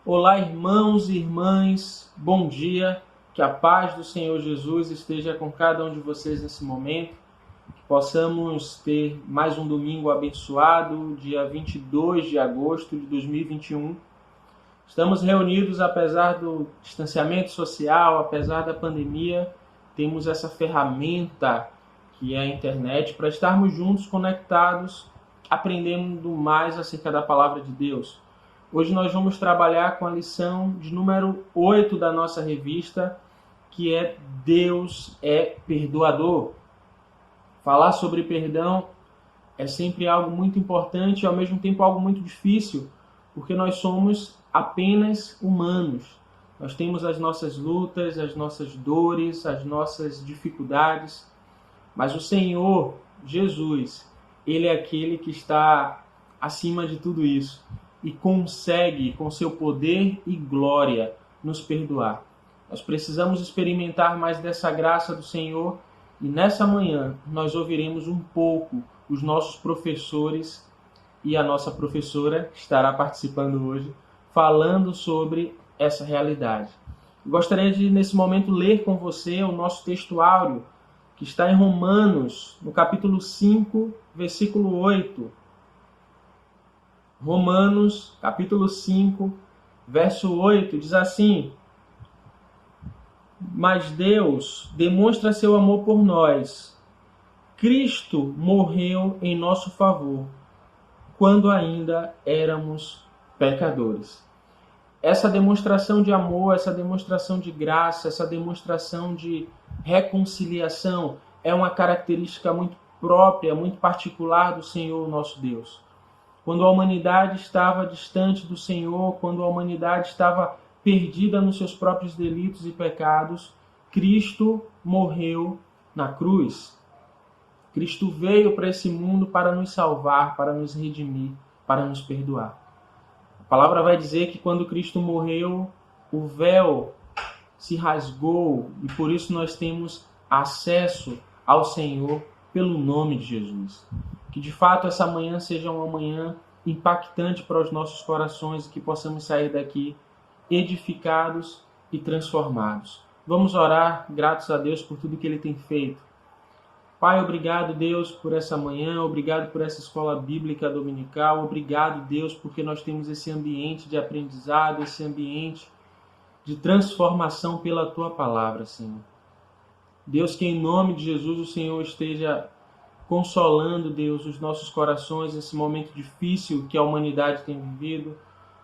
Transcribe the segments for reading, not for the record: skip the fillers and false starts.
Olá, irmãos e irmãs, bom dia, que a paz do Senhor Jesus esteja com cada um de vocês nesse momento, que possamos ter mais um domingo abençoado, dia 22 de agosto de 2021. Estamos reunidos apesar do distanciamento social, apesar da pandemia, temos essa ferramenta que é a internet para estarmos juntos, conectados, aprendendo mais acerca da palavra de Deus. Hoje nós vamos trabalhar com a lição de número 8 da nossa revista, que é Deus é perdoador. Falar sobre perdão é sempre algo muito importante e ao mesmo tempo algo muito difícil, porque nós somos apenas humanos. Nós temos as nossas lutas, as nossas dores, as nossas dificuldades, mas o Senhor, Jesus, Ele é aquele que está acima de tudo isso e consegue, com seu poder e glória, nos perdoar. Nós precisamos experimentar mais dessa graça do Senhor e nessa manhã nós ouviremos um pouco os nossos professores e a nossa professora, que estará participando hoje, falando sobre essa realidade. Eu gostaria de, nesse momento, ler com você o nosso texto áureo, que está em Romanos, no capítulo 5, versículo 8. Romanos, capítulo 5, verso 8, diz assim: Mas Deus demonstra seu amor por nós. Cristo morreu em nosso favor, quando ainda éramos pecadores. Essa demonstração de amor, essa demonstração de graça, essa demonstração de reconciliação é uma característica muito própria, muito particular do Senhor nosso Deus. Quando a humanidade estava distante do Senhor, quando a humanidade estava perdida nos seus próprios delitos e pecados, Cristo morreu na cruz. Cristo veio para esse mundo para nos salvar, para nos redimir, para nos perdoar. A palavra vai dizer que quando Cristo morreu, o véu se rasgou e por isso nós temos acesso ao Senhor pelo nome de Jesus. Que de fato essa manhã seja uma manhã impactante para os nossos corações e que possamos sair daqui edificados e transformados. Vamos orar, gratos a Deus por tudo que Ele tem feito. Pai, obrigado, Deus, por essa manhã, obrigado por essa escola bíblica dominical, obrigado, Deus, porque nós temos esse ambiente de aprendizado, esse ambiente de transformação pela Tua palavra, Senhor. Deus, que em nome de Jesus o Senhor esteja consolando, Deus, os nossos corações nesse momento difícil que a humanidade tem vivido.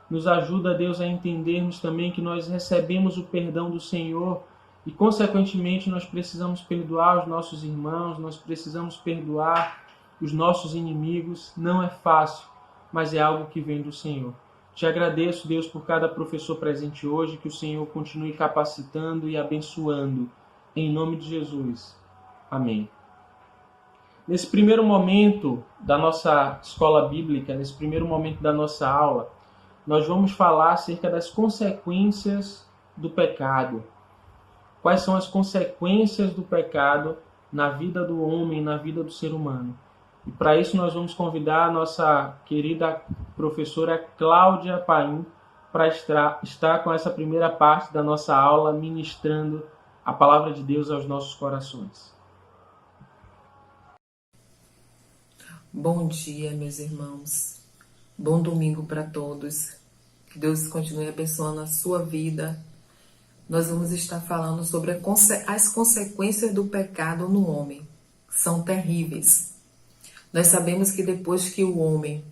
Nos ajuda, Deus, a entendermos também que nós recebemos o perdão do Senhor e, consequentemente, nós precisamos perdoar os nossos irmãos, nós precisamos perdoar os nossos inimigos. Não é fácil, mas é algo que vem do Senhor. Te agradeço, Deus, por cada professor presente hoje, que o Senhor continue capacitando e abençoando. Em nome de Jesus. Amém. Nesse primeiro momento da nossa escola bíblica, nesse primeiro momento da nossa aula, nós vamos falar acerca das consequências do pecado. Quais são as consequências do pecado na vida do homem, na vida do ser humano. E para isso nós vamos convidar a nossa querida professora Cláudia Paim para estar com essa primeira parte da nossa aula, ministrando a palavra de Deus aos nossos corações. Bom dia, meus irmãos. Bom domingo para todos. Que Deus continue abençoando a sua vida. Nós vamos estar falando sobre as consequências do pecado no homem. São terríveis. Nós sabemos que depois que o homem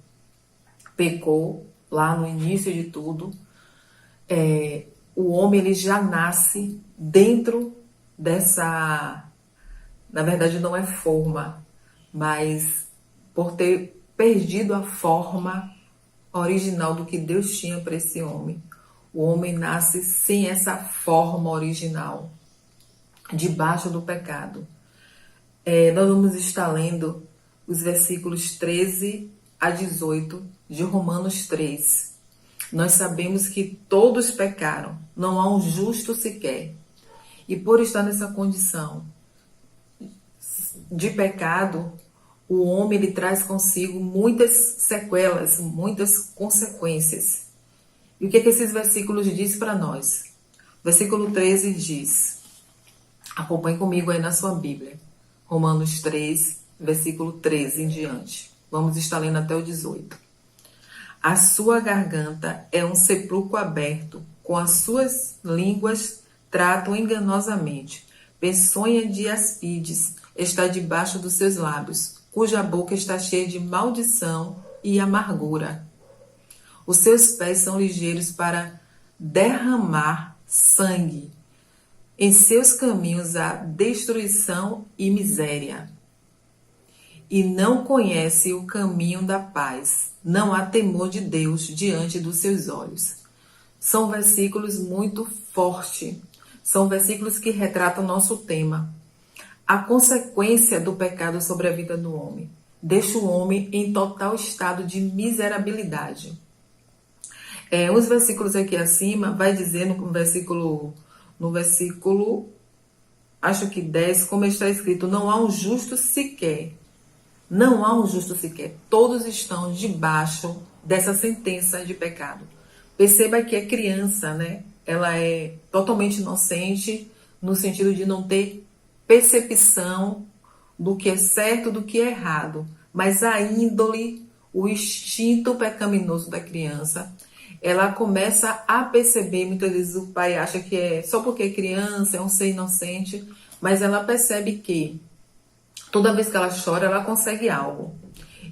pecou, lá no início de tudo, o homem ele já nasce dentro dessa... Na verdade, não é forma, mas por ter perdido a forma original do que Deus tinha para esse homem. O homem nasce sem essa forma original, debaixo do pecado. Nós vamos estar lendo os versículos 13 a 18 de Romanos 3. Nós sabemos que todos pecaram, não há um justo sequer. E por estar nessa condição de pecado, o homem ele traz consigo muitas sequelas, muitas consequências. E o que é que esses versículos diz para nós? Versículo 13 diz, acompanhe comigo aí na sua Bíblia, Romanos 3, versículo 13 em diante. Vamos estar lendo até o 18. A sua garganta é um sepulcro aberto, com as suas línguas tratam enganosamente. Peçonha de áspides está debaixo dos seus lábios, cuja boca está cheia de maldição e amargura. Os seus pés são ligeiros para derramar sangue. Em seus caminhos há destruição e miséria. E não conhece o caminho da paz. Não há temor de Deus diante dos seus olhos. São versículos muito fortes. São versículos que retratam o nosso tema. A consequência do pecado sobre a vida do homem. Deixa o homem em total estado de miserabilidade. Os versículos aqui acima vai dizer no versículo, acho que 10, como está escrito, não há um justo sequer. Não há um justo sequer. Todos estão debaixo dessa sentença de pecado. Perceba que a criança, né? Ela é totalmente inocente no sentido de não ter percepção do que é certo, do que é errado. Mas a índole, o instinto pecaminoso da criança, ela começa a perceber, muitas vezes o pai acha que é só porque é criança, é um ser inocente, mas ela percebe que toda vez que ela chora, ela consegue algo.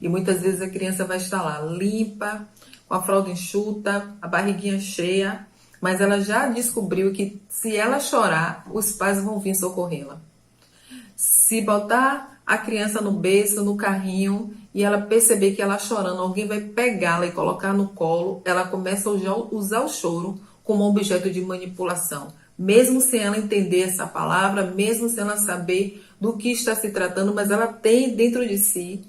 E muitas vezes a criança vai estar lá limpa, com a fralda enxuta, a barriguinha cheia, mas ela já descobriu que se ela chorar, os pais vão vir socorrê-la. Se botar a criança no berço, no carrinho, e ela perceber que ela chorando, alguém vai pegá-la e colocar no colo, ela começa a usar o choro como objeto de manipulação. Mesmo sem ela entender essa palavra, mesmo sem ela saber do que está se tratando, mas ela tem dentro de si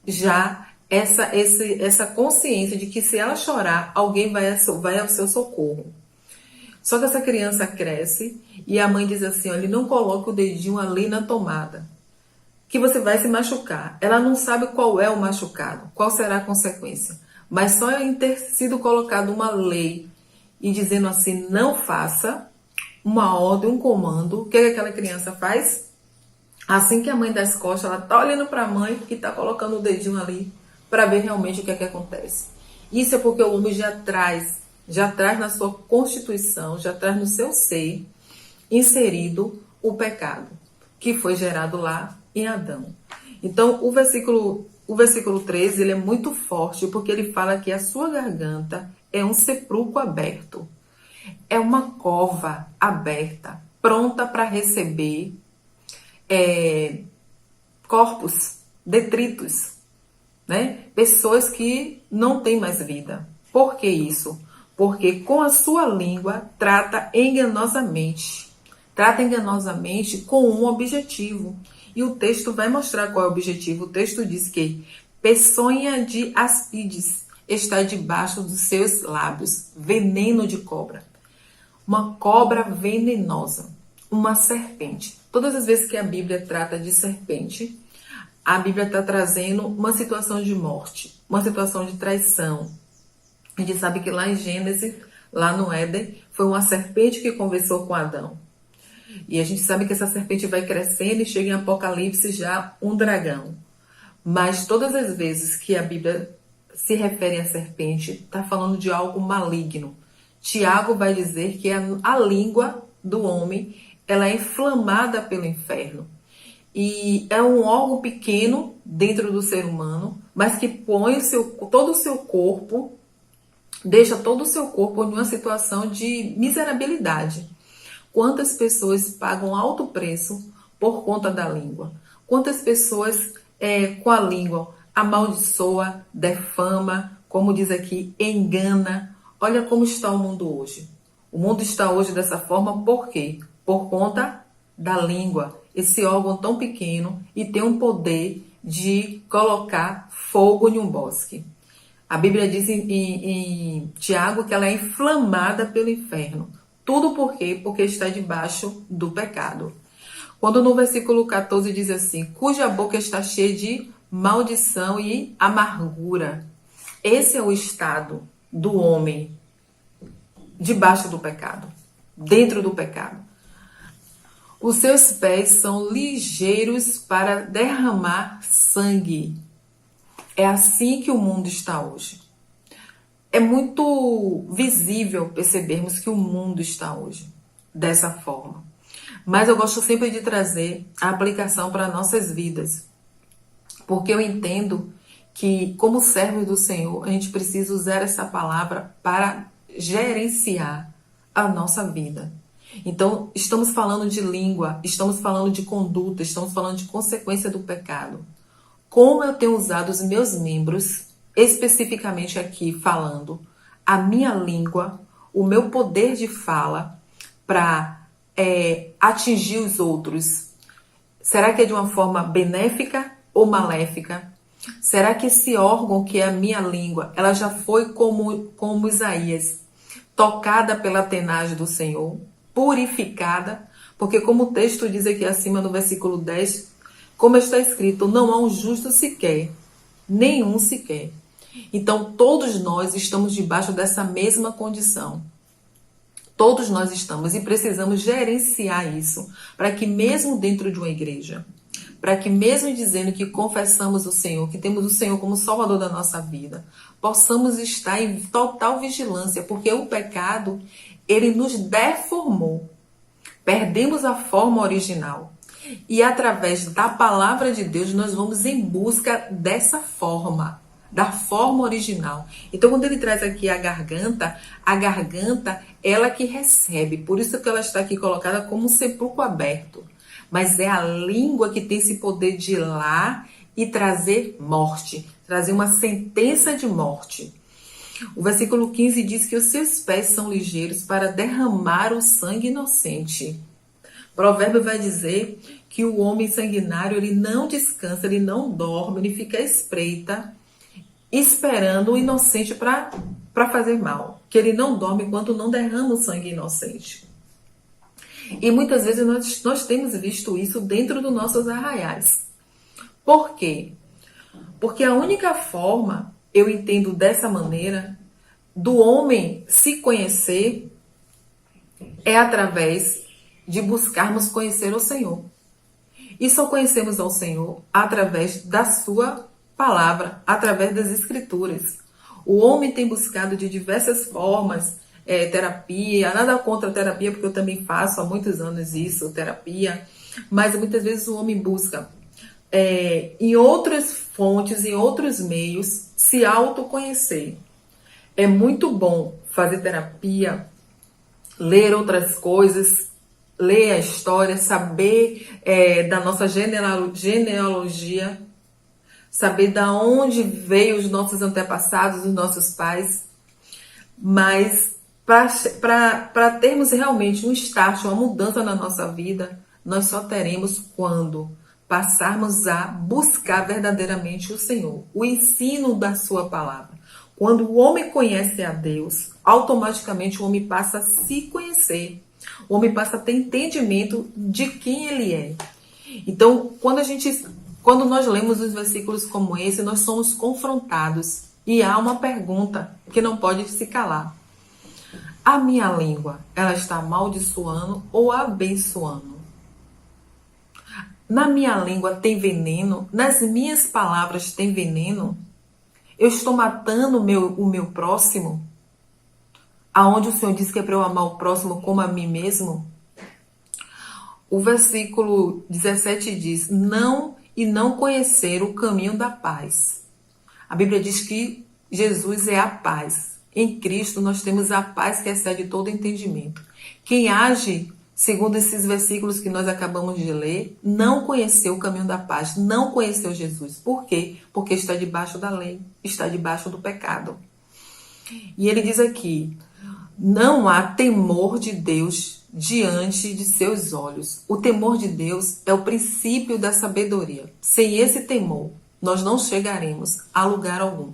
já essa consciência de que se ela chorar, alguém vai ao seu socorro. Só que essa criança cresce e a mãe diz assim, olha, não coloque o dedinho ali na tomada, que você vai se machucar. Ela não sabe qual é o machucado, qual será a consequência. Mas só em ter sido colocado uma lei e dizendo assim, não faça, uma ordem, um comando, o que aquela criança faz? Assim que a mãe dá as costas, ela tá olhando para a mãe e tá colocando o dedinho ali para ver realmente o que é que acontece. Isso é porque o homem já traz na sua constituição, já traz no seu ser inserido o pecado que foi gerado lá em Adão. Então, o versículo 13, ele é muito forte porque ele fala que a sua garganta é um sepulcro aberto. É uma cova aberta, pronta para receber corpos, detritos, né? Pessoas que não têm mais vida. Por que isso? Porque com a sua língua trata enganosamente com um objetivo. E o texto vai mostrar qual é o objetivo. O texto diz que peçonha de áspides está debaixo dos seus lábios, veneno de cobra. Uma cobra venenosa, uma serpente. Todas as vezes que a Bíblia trata de serpente, a Bíblia está trazendo uma situação de morte, uma situação de traição. A gente sabe que lá em Gênesis, lá no Éden, foi uma serpente que conversou com Adão. E a gente sabe que essa serpente vai crescendo e chega em Apocalipse já um dragão. Mas todas as vezes que a Bíblia se refere à serpente, está falando de algo maligno. Tiago vai dizer que a língua do homem, ela é inflamada pelo inferno. E é um órgão pequeno dentro do ser humano, mas que põe todo o seu corpo, deixa todo o seu corpo em uma situação de miserabilidade. Quantas pessoas pagam alto preço por conta da língua? Quantas pessoas com a língua amaldiçoa, defama, como diz aqui, engana? Olha como está o mundo hoje. O mundo está hoje dessa forma por quê? Por conta da língua. Esse órgão tão pequeno e tem um poder de colocar fogo em um bosque. A Bíblia diz em Tiago que ela é inflamada pelo inferno. Tudo por quê? Porque está debaixo do pecado. Quando no versículo 14 diz assim, cuja boca está cheia de maldição e amargura. Esse é o estado do homem debaixo do pecado, dentro do pecado. Os seus pés são ligeiros para derramar sangue. É assim que o mundo está hoje. É muito visível percebermos que o mundo está hoje dessa forma. Mas eu gosto sempre de trazer a aplicação para nossas vidas. Porque eu entendo que, como servos do Senhor, a gente precisa usar essa palavra para gerenciar a nossa vida. Então, estamos falando de língua, estamos falando de conduta, estamos falando de consequência do pecado. Como eu tenho usado os meus membros, especificamente aqui falando, a minha língua, o meu poder de fala para atingir os outros. Será que é de uma forma benéfica ou maléfica? Será que esse órgão que é a minha língua, ela já foi como Isaías, tocada pela tenagem do Senhor, purificada? Porque como o texto diz aqui acima no versículo 10, como está escrito, não há um justo sequer, nenhum sequer. Então todos nós estamos debaixo dessa mesma condição. Todos nós estamos e precisamos gerenciar isso, para que mesmo dentro de uma igreja, para que mesmo dizendo que confessamos o Senhor, que temos o Senhor como Salvador da nossa vida, possamos estar em total vigilância, porque o pecado, ele nos deformou. Perdemos a forma original. E através da palavra de Deus, nós vamos em busca dessa forma, da forma original. Então, quando ele traz aqui a garganta, ela que recebe. Por isso que ela está aqui colocada como um sepulcro aberto. Mas é a língua que tem esse poder de ir lá e trazer morte, trazer uma sentença de morte. O versículo 15 diz que os seus pés são ligeiros para derramar o sangue inocente. O provérbio vai dizer que o homem sanguinário, ele não descansa, ele não dorme, ele fica à espreita, esperando o inocente para fazer mal. Que ele não dorme enquanto não derrama o sangue inocente. E muitas vezes nós temos visto isso dentro dos nossos arraiais. Por quê? Porque a única forma, eu entendo dessa maneira, do homem se conhecer é através de buscarmos conhecer o Senhor. E só conhecemos ao Senhor através da sua palavra, através das Escrituras. O homem tem buscado de diversas formas, terapia, nada contra a terapia, porque eu também faço há muitos anos isso, terapia, mas muitas vezes o homem busca em outras fontes, em outros meios, se autoconhecer. É muito bom fazer terapia, ler outras coisas, ler a história, saber da nossa genealogia, saber da onde veio os nossos antepassados, os nossos pais, mas para termos realmente um start, uma mudança na nossa vida, nós só teremos quando passarmos a buscar verdadeiramente o Senhor, o ensino da sua palavra. Quando o homem conhece a Deus, automaticamente o homem passa a se conhecer, o homem passa a ter entendimento de quem ele é. Então, quando nós lemos os versículos como esse, nós somos confrontados e há uma pergunta que não pode se calar. A minha língua, ela está amaldiçoando ou abençoando? Na minha língua tem veneno? Nas minhas palavras tem veneno? Eu estou matando o meu próximo? Aonde o Senhor diz que é para eu amar o próximo como a mim mesmo? O versículo 17 diz, não conhecer o caminho da paz. A Bíblia diz que Jesus é a paz. Em Cristo nós temos a paz que excede todo entendimento. Quem age segundo esses versículos que nós acabamos de ler, não conheceu o caminho da paz, não conheceu Jesus. Por quê? Porque está debaixo da lei, está debaixo do pecado. E ele diz aqui, não há temor de Deus diante de seus olhos. O temor de Deus é o princípio da sabedoria. Sem esse temor, nós não chegaremos a lugar algum.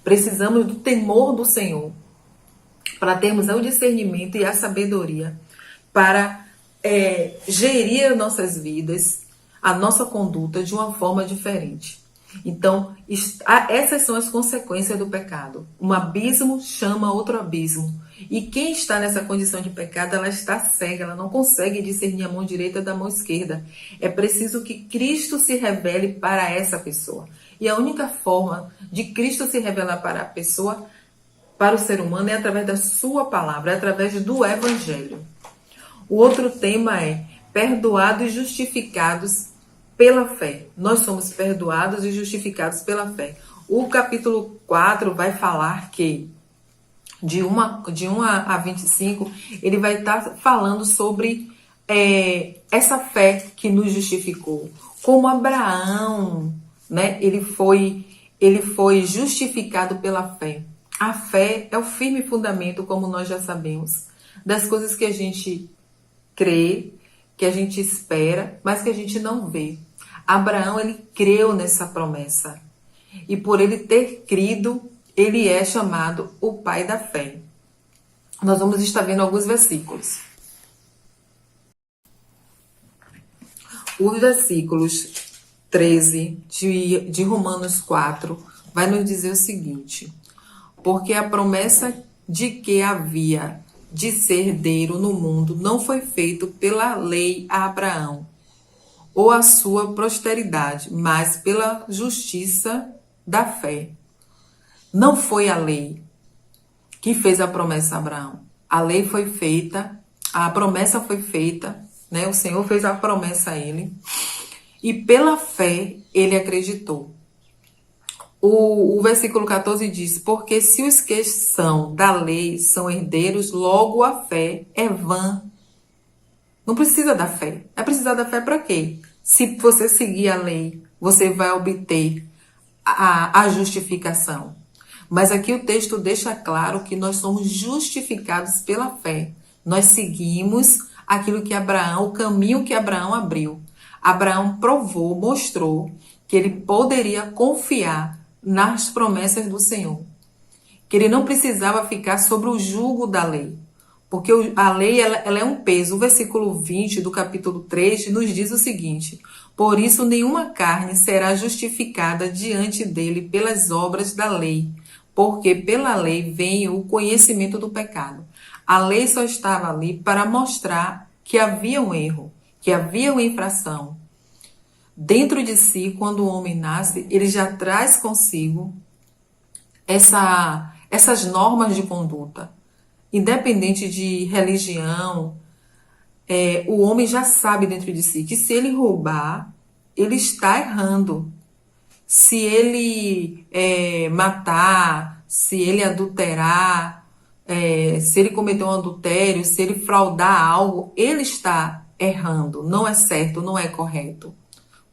Precisamos do temor do Senhor para termos o discernimento e a sabedoria para gerir nossas vidas, a nossa conduta de uma forma diferente. Então, essas são as consequências do pecado. Um abismo chama outro abismo. E quem está nessa condição de pecado, ela está cega, ela não consegue discernir a mão direita da mão esquerda. É preciso que Cristo se revele para essa pessoa. E a única forma de Cristo se revelar para a pessoa, para o ser humano, é através da sua palavra, é através do Evangelho. O outro tema é perdoados e justificados pela fé. Nós somos perdoados e justificados pela fé. O capítulo 4 vai falar que de 1 a 25, ele vai estar falando sobre essa fé que nos justificou. Como Abraão, né, ele foi justificado pela fé. A fé é o firme fundamento, como nós já sabemos, das coisas que a gente crê, que a gente espera, mas que a gente não vê. Abraão, ele creu nessa promessa. E por ele ter crido, ele é chamado o pai da fé. Nós vamos estar vendo alguns versículos. Os versículos 13 de Romanos 4 vai nos dizer o seguinte: porque a promessa de que havia de ser herdeiro no mundo não foi feito pela lei a Abraão ou a sua posteridade, mas pela justiça da fé. Não foi a lei que fez a promessa a Abraão. A lei foi feita, a promessa foi feita, né? O Senhor fez a promessa a ele e pela fé ele acreditou. O versículo 14 diz: porque se os que são da lei são herdeiros, logo a fé é vã. Não precisa da fé. É precisar da fé para quê? Se você seguir a lei, você vai obter a justificação. Mas aqui o texto deixa claro que nós somos justificados pela fé. Nós seguimos aquilo que Abraão, o caminho que Abraão abriu. Abraão provou, mostrou que ele poderia confiar nas promessas do Senhor. Que ele não precisava ficar sobre o jugo da lei. Porque a lei ela é um peso. O versículo 20 do capítulo 3 nos diz o seguinte: por isso nenhuma carne será justificada diante dele pelas obras da lei, porque pela lei vem o conhecimento do pecado. A lei só estava ali para mostrar que havia um erro, que havia uma infração. Dentro de si, quando o homem nasce, ele já traz consigo essas normas de conduta. Independente de religião, o homem já sabe dentro de si que se ele roubar, ele está errando. Se ele matar, se ele adulterar, se ele cometer um adultério, se ele fraudar algo, ele está errando. Não é certo, não é correto.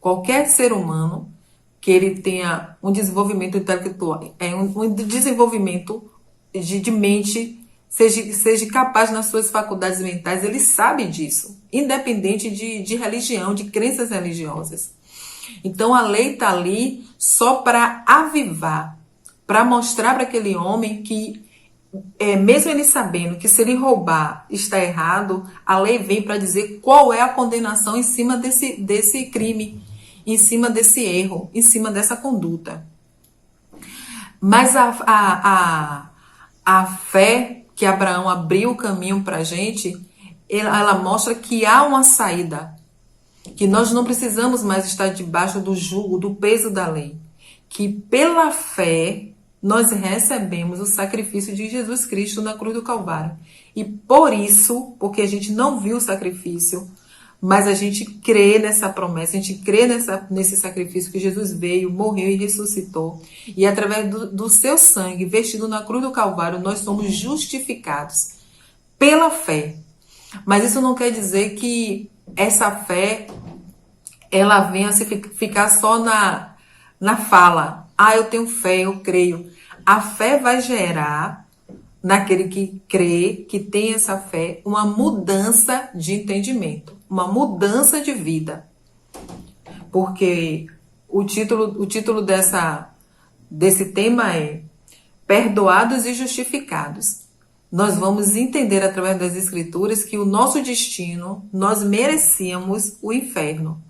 Qualquer ser humano que ele tenha um desenvolvimento intelectual, um desenvolvimento de mente, seja capaz nas suas faculdades mentais, ele sabe disso, independente de religião, de crenças religiosas. Então a lei está ali só para avivar, para mostrar para aquele homem que, mesmo ele sabendo que se ele roubar está errado, a lei vem para dizer qual é a condenação em cima desse crime, em cima desse erro, em cima dessa conduta. Mas a fé que Abraão abriu o caminho para a gente, ela mostra que há uma saída, que nós não precisamos mais estar debaixo do jugo, do peso da lei, que pela fé nós recebemos o sacrifício de Jesus Cristo na cruz do Calvário. E por isso, porque a gente não viu o sacrifício, mas a gente crê nessa promessa, a gente crê nesse sacrifício que Jesus veio, morreu e ressuscitou. E através do seu sangue vestido na cruz do Calvário, nós somos justificados pela fé. Mas isso não quer dizer que essa fé ela venha a ficar só na fala. Eu tenho fé, eu creio. A fé vai gerar, naquele que crê, que tem essa fé, uma mudança de entendimento, uma mudança de vida. Porque o título desse tema é Perdoados e Justificados. Nós vamos entender através das Escrituras que o nosso destino, nós merecíamos o inferno,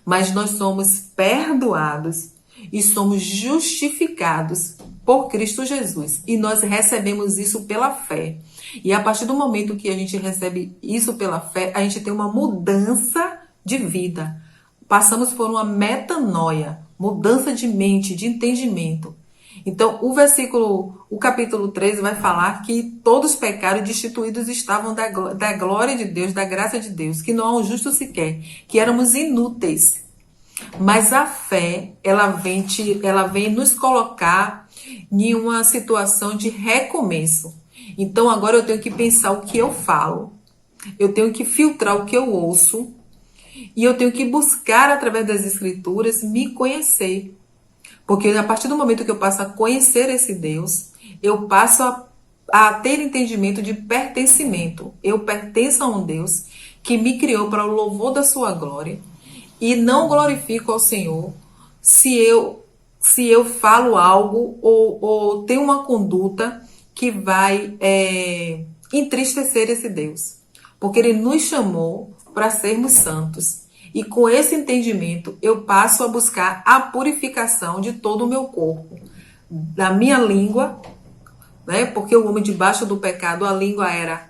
mas nós somos perdoados e somos justificados por Cristo Jesus. E nós recebemos isso pela fé. E a partir do momento que a gente recebe isso pela fé, a gente tem uma mudança de vida. Passamos por uma metanoia, mudança de mente, de entendimento. Então, o capítulo 13 vai falar que todos pecaram e destituídos estavam da glória de Deus, da graça de Deus, que não há um justo sequer, que éramos inúteis. Mas a fé, ela vem nos colocar em uma situação de recomeço. Então, agora eu tenho que pensar o que eu falo, eu tenho que filtrar o que eu ouço, e eu tenho que buscar, através das escrituras, me conhecer. Porque a partir do momento que eu passo a conhecer esse Deus, eu passo a ter entendimento de pertencimento. Eu pertenço a um Deus que me criou para o louvor da sua glória e não glorifico ao Senhor se eu falo algo ou tenho uma conduta que vai entristecer esse Deus. Porque Ele nos chamou para sermos santos. E com esse entendimento, eu passo a buscar a purificação de todo o meu corpo. Da minha língua, né? Porque o homem debaixo do pecado, a língua era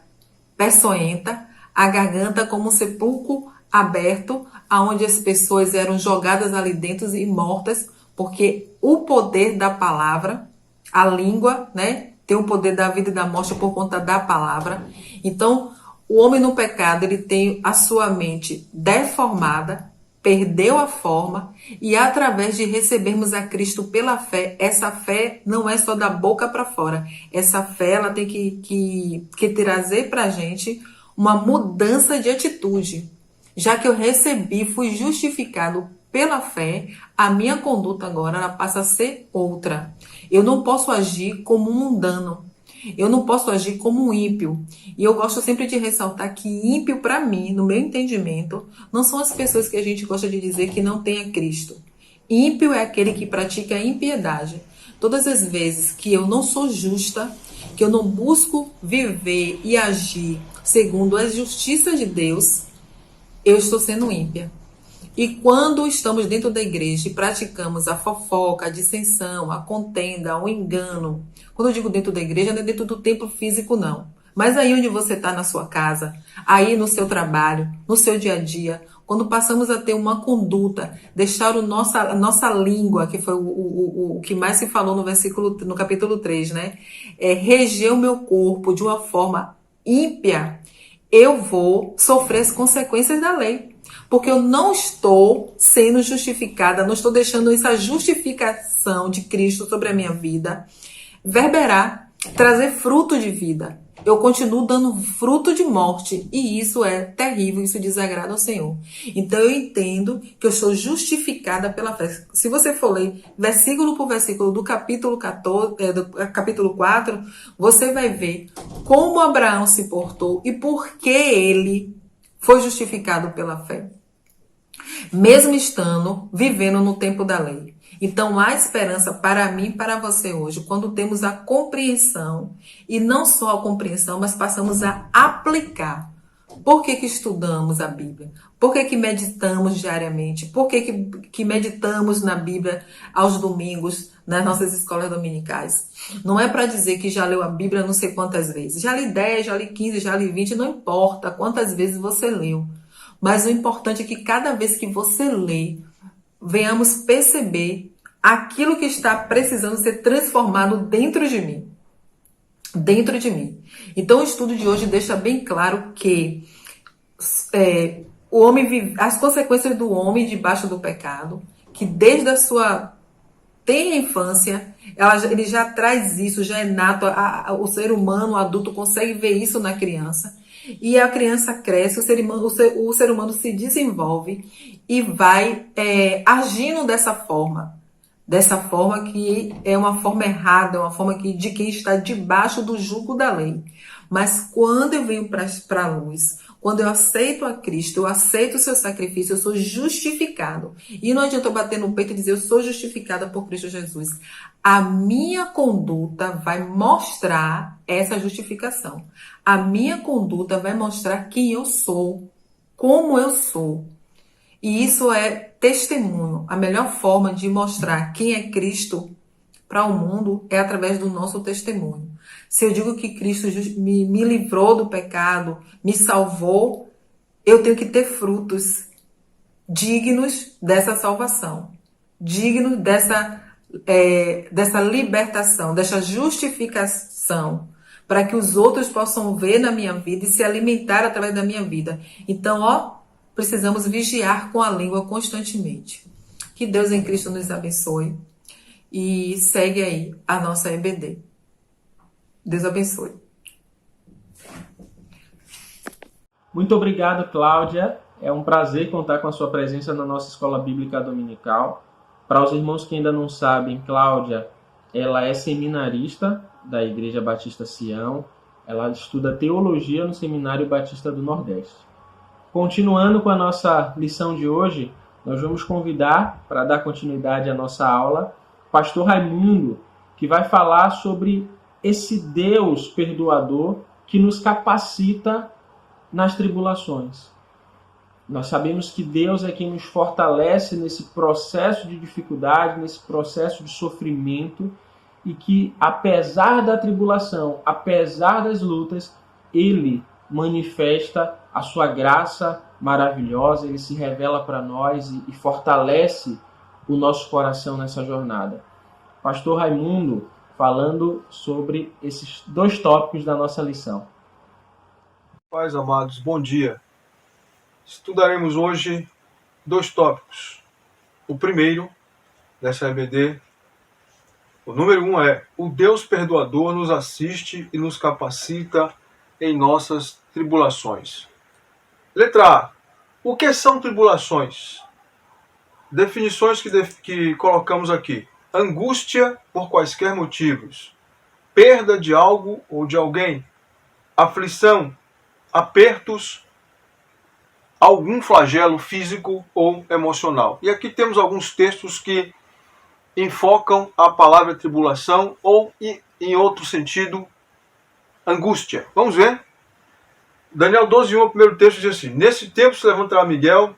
peçonhenta, a garganta como um sepulcro aberto, aonde as pessoas eram jogadas ali dentro e mortas, porque o poder da palavra, a língua, né? Tem o poder da vida e da morte por conta da palavra. Então, o homem no pecado, ele tem a sua mente deformada, perdeu a forma, e através de recebermos a Cristo pela fé, essa fé não é só da boca para fora. Essa fé, ela tem que trazer para a gente uma mudança de atitude. Já que eu recebi, fui justificado pela fé, a minha conduta agora ela passa a ser outra. Eu não posso agir como um mundano. Eu não posso agir como um ímpio. E eu gosto sempre de ressaltar que ímpio, para mim, no meu entendimento, não são as pessoas que a gente gosta de dizer que não tem a Cristo. Ímpio é aquele que pratica a impiedade. Todas as vezes que eu não sou justa, que eu não busco viver e agir segundo a justiça de Deus, eu estou sendo ímpia. E quando estamos dentro da igreja e praticamos a fofoca, a dissensão, a contenda, o engano, quando eu digo dentro da igreja, não é dentro do templo físico, não. Mas aí onde você está na sua casa, aí no seu trabalho, no seu dia a dia, quando passamos a ter uma conduta, deixar a nossa língua, que foi o que mais se falou no capítulo 3, né? Reger o meu corpo de uma forma ímpia, eu vou sofrer as consequências da lei. Porque eu não estou sendo justificada, não estou deixando essa justificação de Cristo sobre a minha vida verberar, trazer fruto de vida. Eu continuo dando fruto de morte e isso é terrível, isso desagrada ao Senhor. Então eu entendo que eu sou justificada pela fé. Se você for ler versículo por versículo do capítulo 4, você vai ver como Abraão se portou e por que ele foi justificado pela fé, mesmo estando vivendo no tempo da lei. Então há esperança para mim e para você hoje, quando temos a compreensão, e não só a compreensão, mas passamos a aplicar. Por que estudamos a Bíblia? Por que meditamos diariamente? Por que meditamos na Bíblia aos domingos, nas nossas escolas dominicais? Não é para dizer que já leu a Bíblia não sei quantas vezes. Já li 10, já li 15, já li 20, não importa quantas vezes você leu. Mas o importante é que cada vez que você lê, venhamos perceber aquilo que está precisando ser transformado dentro de mim. Dentro de mim. Então o estudo de hoje deixa bem claro que o homem vive, as consequências do homem debaixo do pecado, que desde a sua tenra infância, ele já traz isso, já é nato, o ser humano, o adulto consegue ver isso na criança. E a criança cresce, o ser humano se desenvolve e vai agindo dessa forma que é uma forma errada, é uma forma de quem está debaixo do jugo da lei. Mas quando eu venho para a luz, quando eu aceito a Cristo, eu aceito o seu sacrifício, eu sou justificado. E não adianta eu bater no peito e dizer eu sou justificada por Cristo Jesus. A minha conduta vai mostrar essa justificação. A minha conduta vai mostrar quem eu sou, como eu sou. E isso é testemunho. A melhor forma de mostrar quem é Cristo para o mundo é através do nosso testemunho. Se eu digo que Cristo me livrou do pecado, me salvou, eu tenho que ter frutos dignos dessa salvação, dignos dessa libertação, dessa justificação, para que os outros possam ver na minha vida e se alimentar através da minha vida. Então, precisamos vigiar com a língua constantemente. Que Deus em Cristo nos abençoe e segue aí a nossa EBD. Deus abençoe. Muito obrigado, Cláudia. É um prazer contar com a sua presença na nossa Escola Bíblica Dominical. Para os irmãos que ainda não sabem, Cláudia, ela é seminarista da Igreja Batista Sião. Ela estuda teologia no Seminário Batista do Nordeste. Continuando com a nossa lição de hoje, nós vamos convidar, para dar continuidade à nossa aula, o pastor Raimundo, que vai falar sobre esse Deus perdoador que nos capacita nas tribulações. Nós sabemos que Deus é quem nos fortalece nesse processo de dificuldade, nesse processo de sofrimento, e que, apesar da tribulação, apesar das lutas, Ele manifesta a sua graça maravilhosa, Ele se revela para nós e fortalece o nosso coração nessa jornada. Pastor Raimundo, falando sobre esses dois tópicos da nossa lição. Pais amados, bom dia. Estudaremos hoje dois tópicos. O primeiro, dessa EBD, o número 1 é: o Deus perdoador nos assiste e nos capacita em nossas tribulações. Letra A. O que são tribulações? Definições que colocamos aqui: angústia por quaisquer motivos, perda de algo ou de alguém, aflição, apertos, algum flagelo físico ou emocional. E aqui temos alguns textos que enfocam a palavra tribulação ou, em outro sentido, angústia. Vamos ver? Daniel 12:1, o primeiro texto diz assim: nesse tempo se levantará Miguel,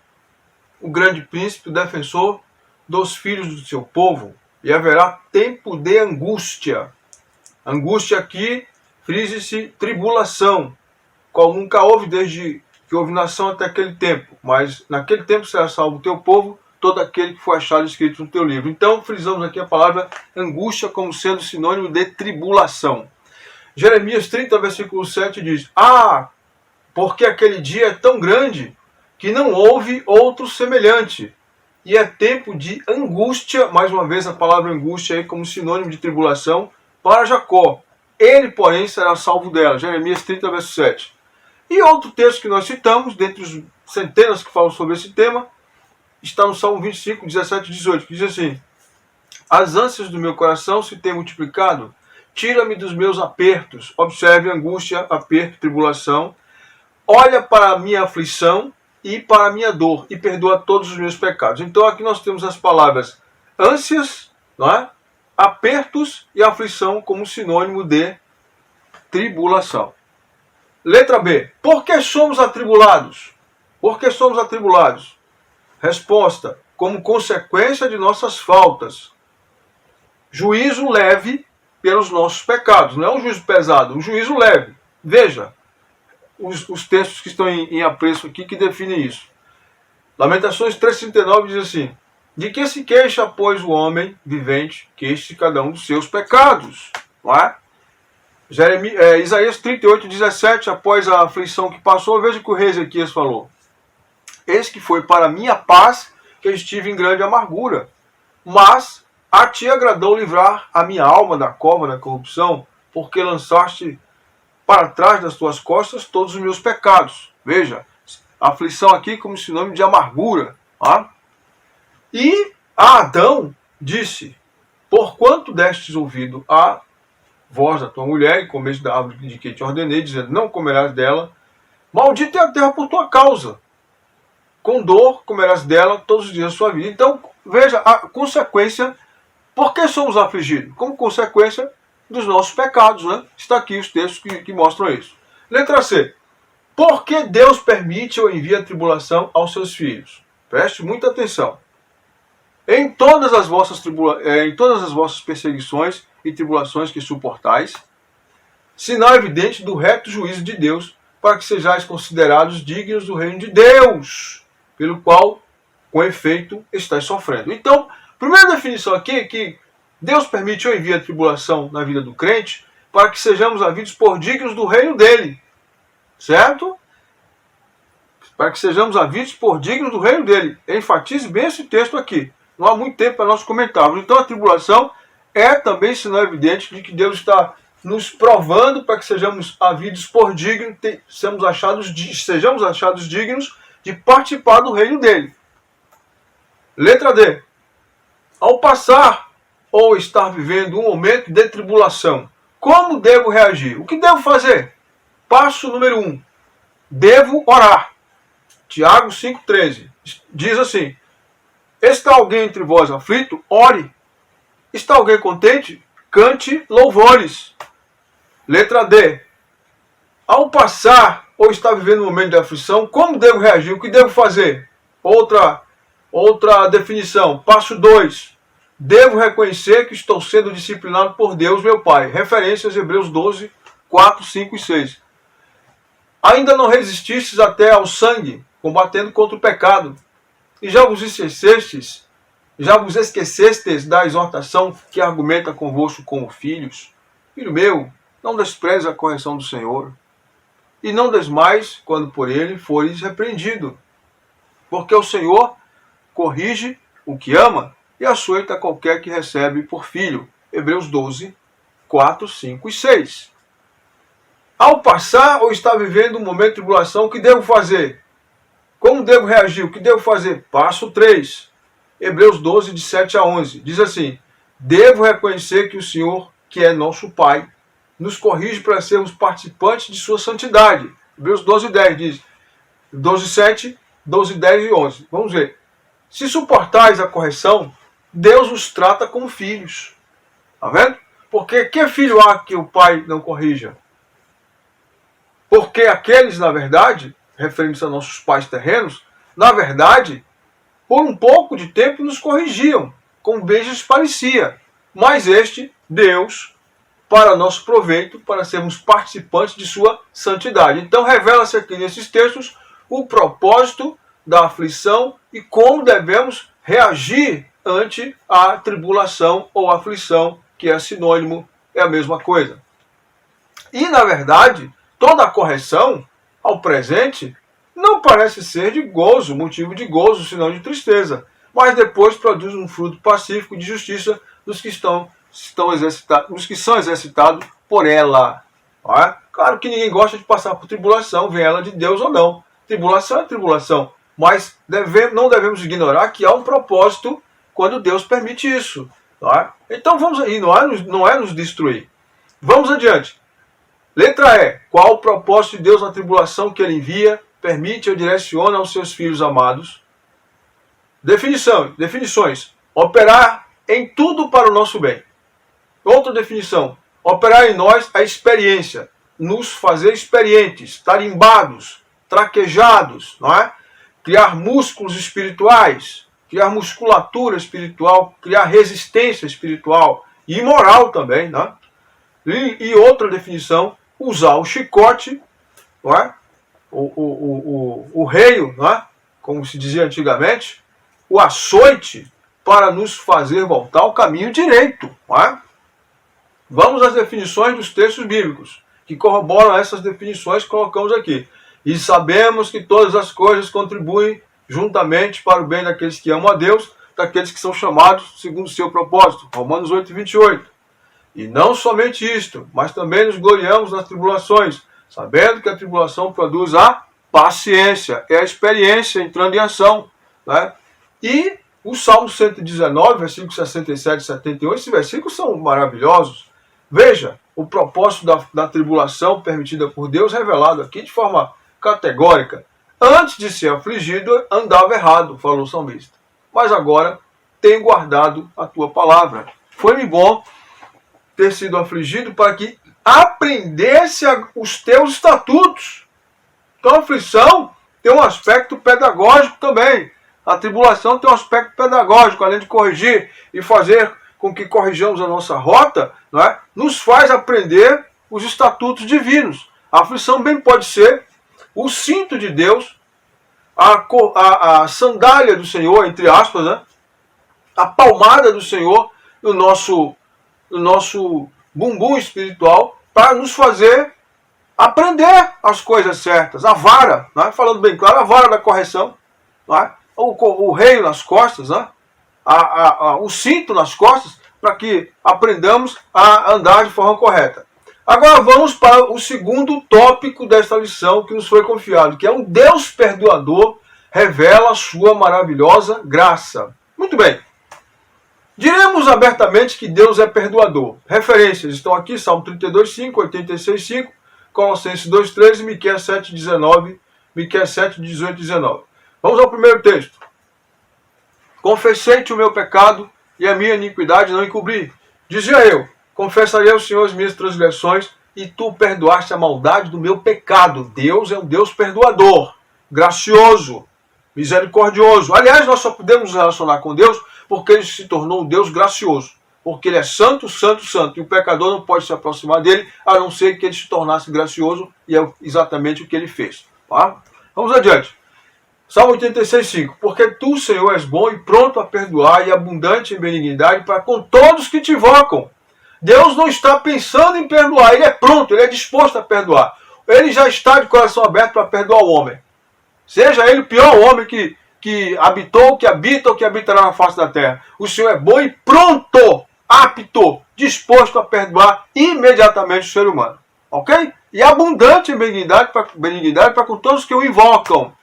o grande príncipe, o defensor dos filhos do seu povo, e haverá tempo de angústia. Angústia aqui, frise-se, tribulação, qual nunca houve desde que houve nação até aquele tempo. Mas naquele tempo será salvo o teu povo, todo aquele que foi achado escrito no teu livro. Então, frisamos aqui a palavra angústia como sendo sinônimo de tribulação. Jeremias 30, versículo 7 diz: porque aquele dia é tão grande que não houve outro semelhante. E é tempo de angústia, mais uma vez a palavra angústia aí como sinônimo de tribulação, para Jacó. Ele, porém, será salvo dela. Jeremias 30, verso 7. E outro texto que nós citamos, dentre os centenas que falam sobre esse tema, está no Salmo 25, 17 e 18, que diz assim: as ânsias do meu coração se têm multiplicado, tira-me dos meus apertos. Observe: angústia, aperto, tribulação. Olha para a minha aflição e para a minha dor, e perdoa todos os meus pecados. Então aqui nós temos as palavras ânsias, não é? Apertos e aflição como sinônimo de tribulação. Letra B. Por que somos atribulados? Por que somos atribulados? Resposta: como consequência de nossas faltas. Juízo leve pelos nossos pecados. Não é um juízo pesado, um juízo leve. Veja os textos que estão em apreço aqui que definem isso. Lamentações 3,39 diz assim: de que se queixa, pois, o homem vivente, queixe cada um dos seus pecados. Não é? Isaías 38:17, após a aflição que passou, veja o que o rei Ezequias falou: eis que foi para minha paz que eu estive em grande amargura, mas a ti agradou livrar a minha alma da cova da corrupção, porque lançaste para trás das tuas costas todos os meus pecados. Veja, aflição aqui como sinônimo de amargura. Tá? E a Adão disse: porquanto destes ouvido a voz da tua mulher, e comeste da árvore de que te ordenei, dizendo: não comerás dela, maldita é a terra por tua causa, com dor comerás dela todos os dias da sua vida. Então, veja a consequência. Por que somos afligidos? Como consequência dos nossos pecados, né? Está aqui os textos que mostram isso. Letra C. Por que Deus permite ou envia a tribulação aos seus filhos? Preste muita atenção. em todas as vossas perseguições e tribulações que suportais, sinal evidente do reto juízo de Deus, para que sejais considerados dignos do reino de Deus, pelo qual, com efeito, estáis sofrendo. Então, a primeira definição aqui é que Deus permite ou envia a tribulação na vida do crente para que sejamos havidos por dignos do reino dele. Certo? Para que sejamos havidos por dignos do reino dele. Enfatize bem esse texto aqui. Não há muito tempo para nós comentarmos. Então a tribulação é também sinal evidente de que Deus está nos provando para que sejamos havidos por dignos, sejamos achados dignos de participar do reino dele. Letra D. Ao passar ou estar vivendo um momento de tribulação, como devo reagir? O que devo fazer? Passo número 1. Devo orar. Tiago 5,13 diz assim: está alguém entre vós aflito? Ore. Está alguém contente? Cante louvores. Letra D. Ao passar ou estar vivendo um momento de aflição, como devo reagir? O que devo fazer? Outra definição. Passo 2. Devo reconhecer que estou sendo disciplinado por Deus, meu Pai. Referências Hebreus 12, 4, 5 e 6. Ainda não resististes até ao sangue, combatendo contra o pecado. E já vos esquecestes da exortação que argumenta convosco como filhos. Filho meu, não despreze a correção do Senhor, e não desmais quando por ele fores repreendido. Porque o Senhor corrige o que ama e açoita qualquer que recebe por filho. Hebreus 12, 4, 5 e 6. Ao passar ou estar vivendo um momento de tribulação, o que devo fazer? Como devo reagir? O que devo fazer? Passo 3. Hebreus 12, de 7 a 11. Diz assim: devo reconhecer que o Senhor, que é nosso Pai, nos corrige para sermos participantes de sua santidade. Hebreus 12, 10 diz. 12, 7, 12, 10 e 11. Vamos ver. Se suportais a correção, Deus os trata como filhos. Está vendo? Porque que filho há que o pai não corrija? Porque aqueles, na verdade, referindo-se a nossos pais terrenos, na verdade, por um pouco de tempo nos corrigiam, como bem lhes parecia. Mas este, Deus, para nosso proveito, para sermos participantes de sua santidade. Então revela-se aqui nesses textos o propósito da aflição e como devemos reagir ante a tribulação ou aflição, que é sinônimo, é a mesma coisa. E, na verdade, toda a correção, ao presente, não parece ser de gozo, motivo de gozo, senão de tristeza, mas depois produz um fruto pacífico de justiça dos que são exercitados por ela. Não é? Claro que ninguém gosta de passar por tribulação, venha ela de Deus ou não. Tribulação é tribulação, mas não devemos ignorar que há um propósito quando Deus permite isso. Não é? Então vamos aí, não é nos destruir. Vamos adiante. Letra E. Qual o propósito de Deus na tribulação que ele envia, permite ou direciona aos seus filhos amados? Definições. Operar em tudo para o nosso bem. Outra definição. Operar em nós a experiência. Nos fazer experientes, tarimbados, traquejados, não é? Criar músculos espirituais, criar musculatura espiritual, criar resistência espiritual e moral também, não é? E outra definição, usar o chicote, não é? o reio, não é? Como se dizia antigamente, o açoite para nos fazer voltar ao caminho direito. Não é? Vamos às definições dos textos bíblicos, que corroboram essas definições que colocamos aqui. E sabemos que todas as coisas contribuem juntamente para o bem daqueles que amam a Deus, daqueles que são chamados segundo o seu propósito. Romanos 8, 28. E não somente isto, mas também nos gloriamos nas tribulações, sabendo que a tribulação produz a paciência, é a experiência entrando em ação. Né? E o Salmo 119, versículos 67 e 71, esses versículos são maravilhosos. Veja, o propósito da tribulação permitida por Deus, revelado aqui de forma categórica. Antes de ser afligido, andava errado, falou o salmista. Mas agora, tenho guardado a tua palavra. Foi-me bom ter sido afligido para que aprendesse os teus estatutos. Então a aflição tem um aspecto pedagógico também. A tribulação tem um aspecto pedagógico, além de corrigir e fazer com que corrijamos a nossa rota, não é? Nos faz aprender os estatutos divinos. A aflição bem pode ser o cinto de Deus, a sandália do Senhor, entre aspas, né? A palmada do Senhor no nosso bumbum espiritual, para nos fazer aprender as coisas certas. A vara, né? Falando bem claro, a vara da correção, né? O reio nas costas, né? O cinto nas costas, para que aprendamos a andar de forma correta. Agora vamos para o segundo tópico desta lição que nos foi confiado, que é um Deus perdoador revela a sua maravilhosa graça. Muito bem. Diremos abertamente que Deus é perdoador. Referências estão aqui, Salmo 32:5, 86:5, Colossenses 2:13, Miqueias 7:19, Miqueias 7:18-19. Vamos ao primeiro texto. Confessei-te o meu pecado e a minha iniquidade não encobri. Dizia eu, confessarei ao Senhor as minhas transgressões e tu perdoaste a maldade do meu pecado. Deus é um Deus perdoador, gracioso, misericordioso. Aliás, nós só podemos nos relacionar com Deus porque ele se tornou um Deus gracioso. Porque ele é santo, santo, santo. E o pecador não pode se aproximar dele, a não ser que ele se tornasse gracioso. E é exatamente o que ele fez. Tá? Vamos adiante. Salmo 86:5. Porque tu, Senhor, és bom e pronto a perdoar e abundante em benignidade para com todos que te invocam. Deus não está pensando em perdoar. Ele é pronto, ele é disposto a perdoar. Ele já está de coração aberto para perdoar o homem. Seja ele o pior homem que habitou, que habita ou que habitará na face da terra. O Senhor é bom e pronto, apto, disposto a perdoar imediatamente o ser humano. Ok? E abundante em benignidade para com todos que o invocam.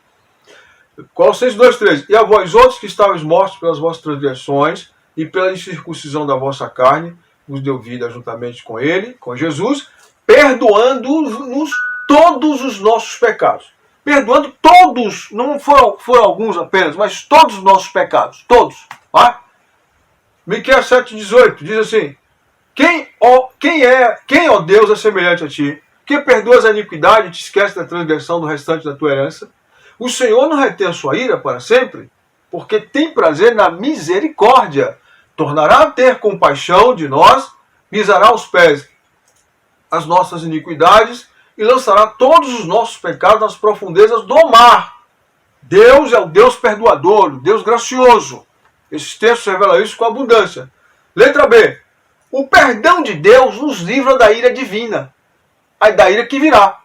Colossenses 2:13. E a vós outros que estáveis mortos pelas vossas transgressões e pela incircuncisão da vossa carne, vos deu vida juntamente com ele, com Jesus, perdoando-nos todos os nossos pecados. Perdoando todos, não foram alguns apenas, mas todos os nossos pecados. Todos. Tá? Miqueias 7:18 diz assim: Quem, ó Deus, é semelhante a ti, que perdoas a iniquidade e te esquece da transgressão do restante da tua herança? O Senhor não retém a sua ira para sempre, porque tem prazer na misericórdia. Tornará a ter compaixão de nós, pisará aos pés as nossas iniquidades e lançará todos os nossos pecados nas profundezas do mar. Deus é o Deus perdoador, o Deus gracioso. Esses textos revelam isso com abundância. Letra B. O perdão de Deus nos livra da ira divina, da ira que virá.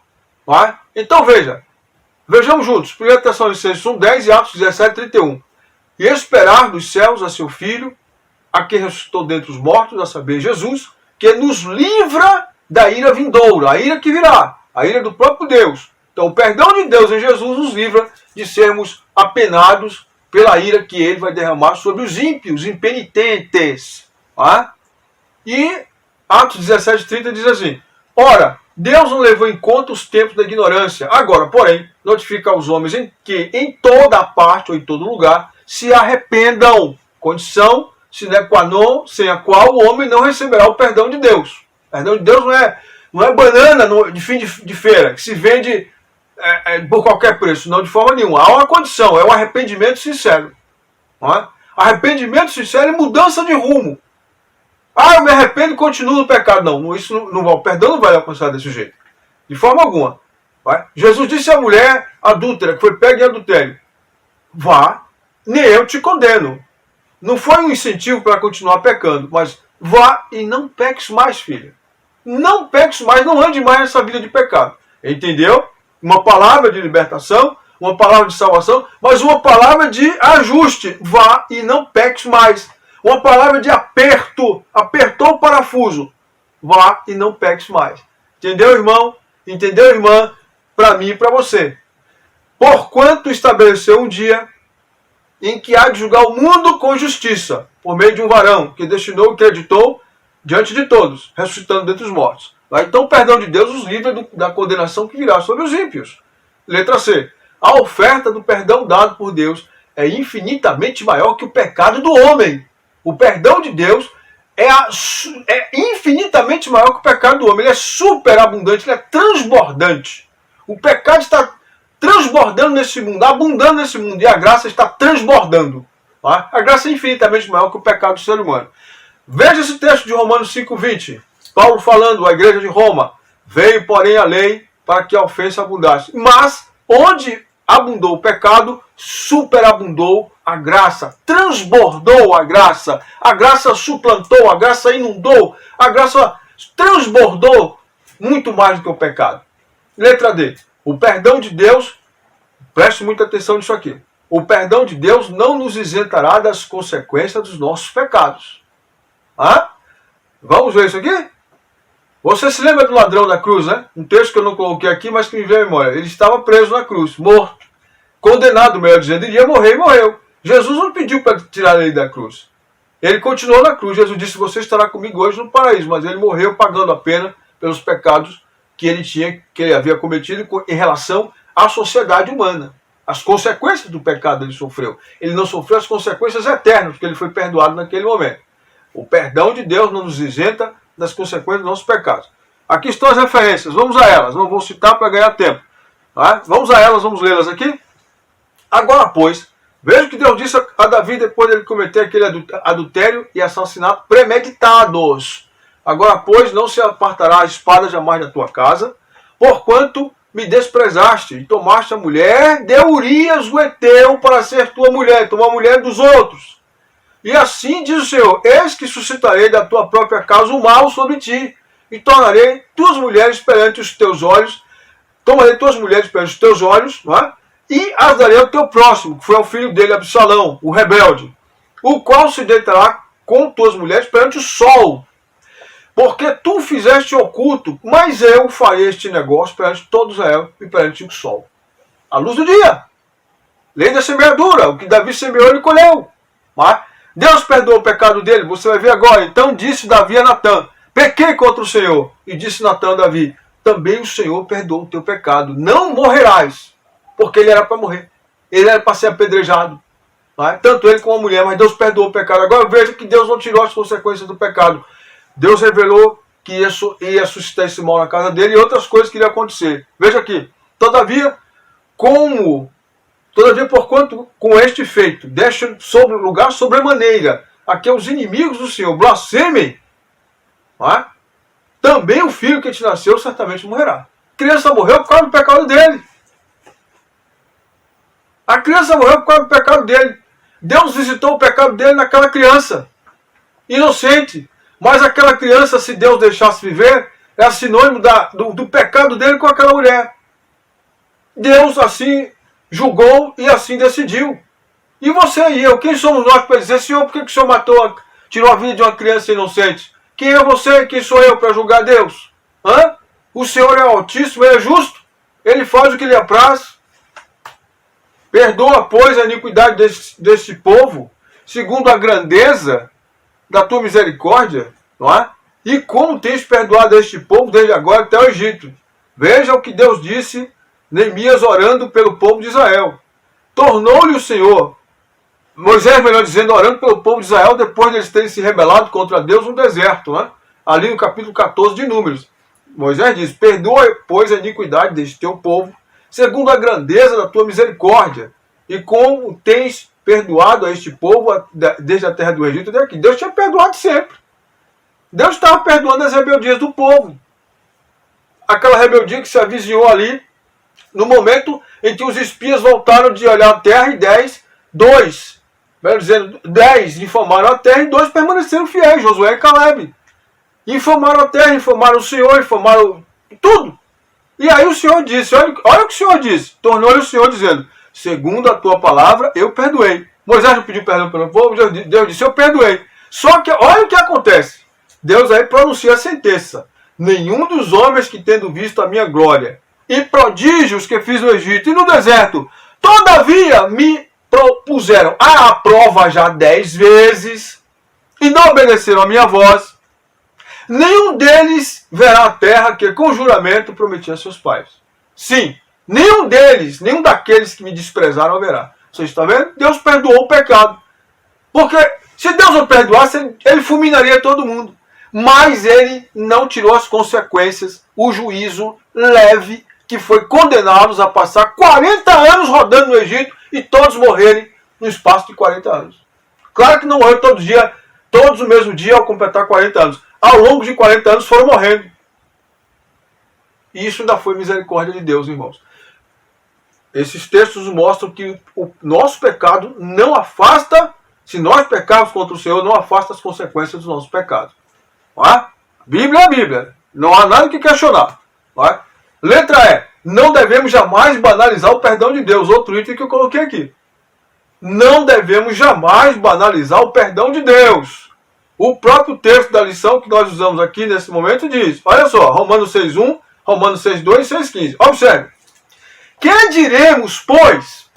Não é? Então vejamos juntos. 1 Tessalonicenses 1:10 e Atos 17:31. E esperar dos céus a seu Filho, a quem ressuscitou dentre os mortos, a saber, Jesus, que nos livra da ira vindoura, a ira que virá, a ira do próprio Deus. Então o perdão de Deus em Jesus nos livra de sermos apenados pela ira que ele vai derramar sobre os ímpios, impenitentes. Tá? E Atos 17:30 diz assim: Ora, Deus não levou em conta os tempos da ignorância. Agora, porém, notifica aos homens que em toda parte ou em todo lugar se arrependam. Condição sine qua non, sem a qual o homem não receberá o perdão de Deus. O perdão de Deus não é banana de fim de feira, que se vende por qualquer preço, não de forma nenhuma. Há uma condição, é o arrependimento sincero. Não é? Arrependimento sincero e mudança de rumo. Eu me arrependo e continuo no pecado. Não, isso não vai, o perdão não vai alcançar desse jeito. De forma alguma. Vai? Jesus disse à mulher adúltera, que foi pega em adultério: vá, nem eu te condeno. Não foi um incentivo para continuar pecando, mas vá e não peques mais, filha. Não peques mais, não ande mais nessa vida de pecado. Entendeu? Uma palavra de libertação, uma palavra de salvação, mas uma palavra de ajuste. Vá e não peques mais. Uma palavra de aperto. Apertou o parafuso. Vá e não peques mais. Entendeu, irmão? Entendeu, irmã? Para mim e para você. Porquanto estabeleceu um dia em que há de julgar o mundo com justiça, por meio de um varão que destinou e creditou diante de todos, ressuscitando dentre os mortos. Então o perdão de Deus os livra da condenação que virá sobre os ímpios. Letra C. A oferta do perdão dado por Deus é infinitamente maior que o pecado do homem. O perdão de Deus é infinitamente maior que o pecado do homem. Ele é superabundante, ele é transbordante. O pecado está transbordando nesse mundo, abundando nesse mundo, e a graça está transbordando. Tá? A graça é infinitamente maior que o pecado do ser humano. Veja esse texto de Romanos 5,20. Paulo falando à igreja de Roma. Veio, porém, a lei para que a ofensa abundasse. Mas, onde abundou o pecado, superabundou a graça. Transbordou a graça suplantou, a graça inundou, a graça transbordou muito mais do que o pecado. Letra D. O perdão de Deus, preste muita atenção nisso aqui. O perdão de Deus não nos isentará das consequências dos nossos pecados. Vamos ver isso aqui? Você se lembra do ladrão da cruz, né? Um texto que eu não coloquei aqui, mas que me veio à memória. Ele estava preso na cruz, morto. Condenado, melhor dizendo, iria morrer e morreu. Jesus não pediu para tirar ele da cruz. Ele continuou na cruz. Jesus disse, você estará comigo hoje no paraíso. Mas ele morreu pagando a pena pelos pecados que ele havia cometido em relação à sociedade humana. As consequências do pecado ele sofreu. Ele não sofreu as consequências eternas, porque ele foi perdoado naquele momento. O perdão de Deus não nos isenta das consequências dos nossos pecados. Aqui estão as referências, vamos a elas. Não vou citar para ganhar tempo. Vamos a elas, vamos lê-las aqui. Agora, pois, veja o que Deus disse a Davi depois de ele cometer aquele adultério e assassinato premeditados. Agora, pois, não se apartará a espada jamais da tua casa, porquanto me desprezaste e tomaste a mulher de Urias o Heteu para ser tua mulher, tomar a mulher dos outros. E assim diz o Senhor, eis que suscitarei da tua própria casa o mal sobre ti, e tornarei tuas mulheres perante os teus olhos, tomarei tuas mulheres perante os teus olhos, não é? E as darei ao teu próximo, que foi o filho dele, Absalão, o rebelde, o qual se deitará com tuas mulheres perante o sol, porque tu fizeste oculto, mas eu farei este negócio perante todo Israel e perante o sol. A luz do dia. Lei da semeadura, o que Davi semeou, ele colheu. Deus perdoou o pecado dele, você vai ver agora. Então disse Davi a Natã, pequei contra o Senhor. E disse Natã a Davi, também o Senhor perdoou o teu pecado. Não morrerás, porque ele era para morrer. Ele era para ser apedrejado. Tanto ele como a mulher, mas Deus perdoou o pecado. Agora veja que Deus não tirou as consequências do pecado. Deus revelou que ia suscitar esse mal na casa dele e outras coisas que iriam acontecer. Veja aqui. Todavia, porquanto com este feito, deixa sobre o lugar sobremaneira, a que os inimigos do Senhor blasfemem, também o filho que te nasceu certamente morrerá. A criança morreu por causa do pecado dele. A criança morreu por causa do pecado dele. Deus visitou o pecado dele naquela criança. Inocente. Mas aquela criança, se Deus deixasse viver, é sinônimo do pecado dele com aquela mulher. Deus assim julgou e assim decidiu. E você e eu, quem somos nós para dizer, Senhor, por que o Senhor tirou a vida de uma criança inocente? Quem é você e quem sou eu para julgar Deus? O Senhor é altíssimo, Ele é justo. Ele faz o que lhe apraz. Perdoa, pois, a iniquidade deste povo, segundo a grandeza da tua misericórdia, não é? E como tens perdoado este povo desde agora até o Egito. Veja o que Deus disse, Neemias orando pelo povo de Israel. Tornou-lhe o Senhor, Moisés, melhor dizendo, orando pelo povo de Israel, depois de eles terem se rebelado contra Deus no deserto, né? Ali no capítulo 14 de Números. Moisés diz, perdoa, pois, a iniquidade deste teu povo, segundo a grandeza da tua misericórdia, e como tens perdoado a este povo desde a terra do Egito até aqui. Deus tinha perdoado sempre. Deus estava perdoando as rebeldias do povo. Aquela rebeldia que se avizinhou ali, no momento em que os espias voltaram de olhar a terra e 10 informaram a terra e 2 permaneceram fiéis, Josué e Caleb. Informaram a terra, informaram o Senhor, informaram tudo. E aí o Senhor disse, olha o que o Senhor disse, tornou-lhe o Senhor dizendo, segundo a tua palavra, eu perdoei. Moisés não pediu perdão pelo povo, Deus disse, eu perdoei. Só que olha o que acontece. Deus aí pronuncia a sentença. Nenhum dos homens que tendo visto a minha glória e prodígios que fiz no Egito e no deserto, todavia me propuseram à prova já 10 vezes e não obedeceram a minha voz, nenhum deles verá a terra que com juramento prometi a seus pais. Sim, nenhum daqueles que me desprezaram verá. Você está vendo? Deus perdoou o pecado. Porque se Deus não perdoasse, ele fulminaria todo mundo. Mas ele não tirou as consequências, o juízo leve que foi condená-los a passar 40 anos rodando no Egito e todos morrerem no espaço de 40 anos. Claro que não morreram todos no mesmo dia ao completar 40 anos. Ao longo de 40 anos foram morrendo. E isso ainda foi misericórdia de Deus, irmãos. Esses textos mostram que o nosso pecado não afasta, se nós pecarmos contra o Senhor, não afasta as consequências dos nossos pecados. Não é? Bíblia é a Bíblia. Não há nada que questionar. Não é? Letra E. Não devemos jamais banalizar o perdão de Deus. Outro item que eu coloquei aqui. Não devemos jamais banalizar o perdão de Deus. O próprio texto da lição que nós usamos aqui nesse momento diz, olha só, Romanos 6.1, Romanos 6.2 e 6.15. Observe. Que diremos, pois?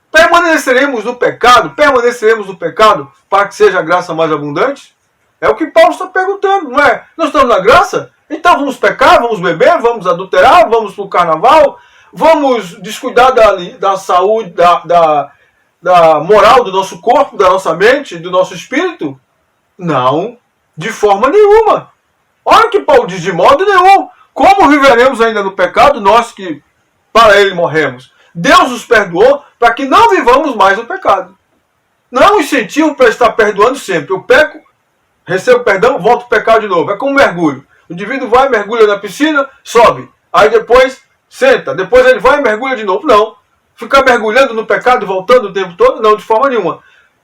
Permaneceremos no pecado? Permaneceremos no pecado para que seja a graça mais abundante? É o que Paulo está perguntando, não é? Nós estamos na graça? Então vamos pecar, vamos beber, vamos adulterar, vamos para o carnaval, vamos descuidar da saúde, da moral do nosso corpo, da nossa mente, do nosso espírito? Não, de forma nenhuma. Olha o que Paulo diz, de modo nenhum. Como viveremos ainda no pecado, nós que para ele morremos? Deus nos perdoou para que não vivamos mais no pecado. Não é um incentivo para estar perdoando sempre. Eu peco, recebo perdão, volto a pecar de novo. É como um mergulho. O indivíduo vai, mergulha na piscina, sobe. Aí depois senta. Depois ele vai e mergulha de novo. Não. Ficar mergulhando no pecado e voltando o tempo todo? Não, de forma nenhuma.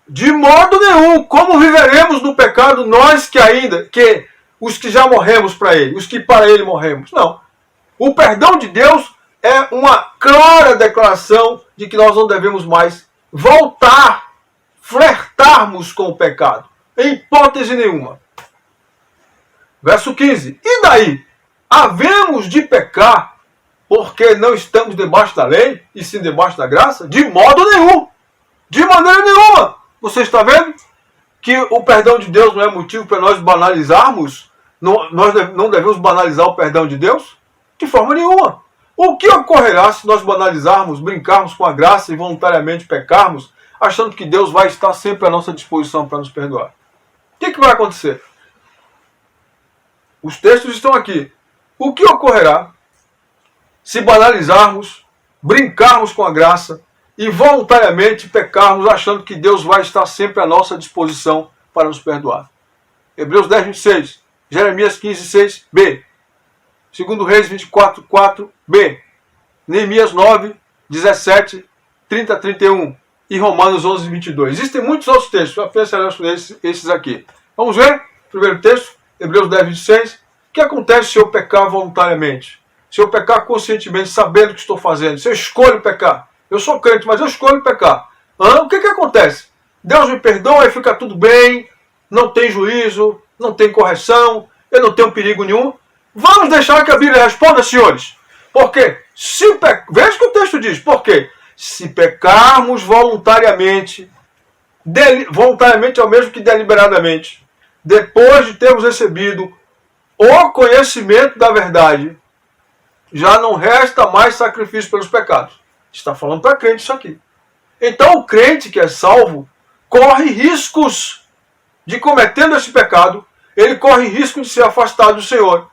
De modo nenhum. Como viveremos no pecado nós que os que já morremos para ele, os que para ele morremos? Não. O perdão de Deus é uma clara declaração de que nós não devemos mais voltar, flertarmos com o pecado. Em hipótese nenhuma. Verso 15. E daí? Havemos de pecar porque não estamos debaixo da lei e sim debaixo da graça? De modo nenhum. De maneira nenhuma. Você está vendo que o perdão de Deus não é motivo para nós banalizarmos? Nós não devemos banalizar o perdão de Deus? De forma nenhuma. O que ocorrerá se nós banalizarmos, brincarmos com a graça e voluntariamente pecarmos, achando que Deus vai estar sempre à nossa disposição para nos perdoar? O que vai acontecer? Os textos estão aqui. O que ocorrerá se banalizarmos, brincarmos com a graça e voluntariamente pecarmos, achando que Deus vai estar sempre à nossa disposição para nos perdoar? Hebreus 10, 26, Jeremias 15, 6, B. 2 Reis 24, 4, B. Neemias 9, 17, 30, 31 e Romanos 11, 22. Existem muitos outros textos, apenas seleciono esses aqui. Vamos ver? Primeiro texto, Hebreus 10, 26. O que acontece se eu pecar voluntariamente? Se eu pecar conscientemente, sabendo o que estou fazendo? Se eu escolho pecar? Eu sou crente, mas eu escolho pecar. O que acontece? Deus me perdoa e fica tudo bem, não tem juízo, não tem correção, eu não tenho perigo nenhum. Vamos deixar que a Bíblia responda, senhores. Porque veja o que o texto diz. Porque se pecarmos voluntariamente, voluntariamente é o mesmo que deliberadamente, depois de termos recebido o conhecimento da verdade, já não resta mais sacrifício pelos pecados. Está falando para crente isso aqui. Então o crente que é salvo corre riscos de, cometendo esse pecado, ele corre risco de ser afastado do Senhor.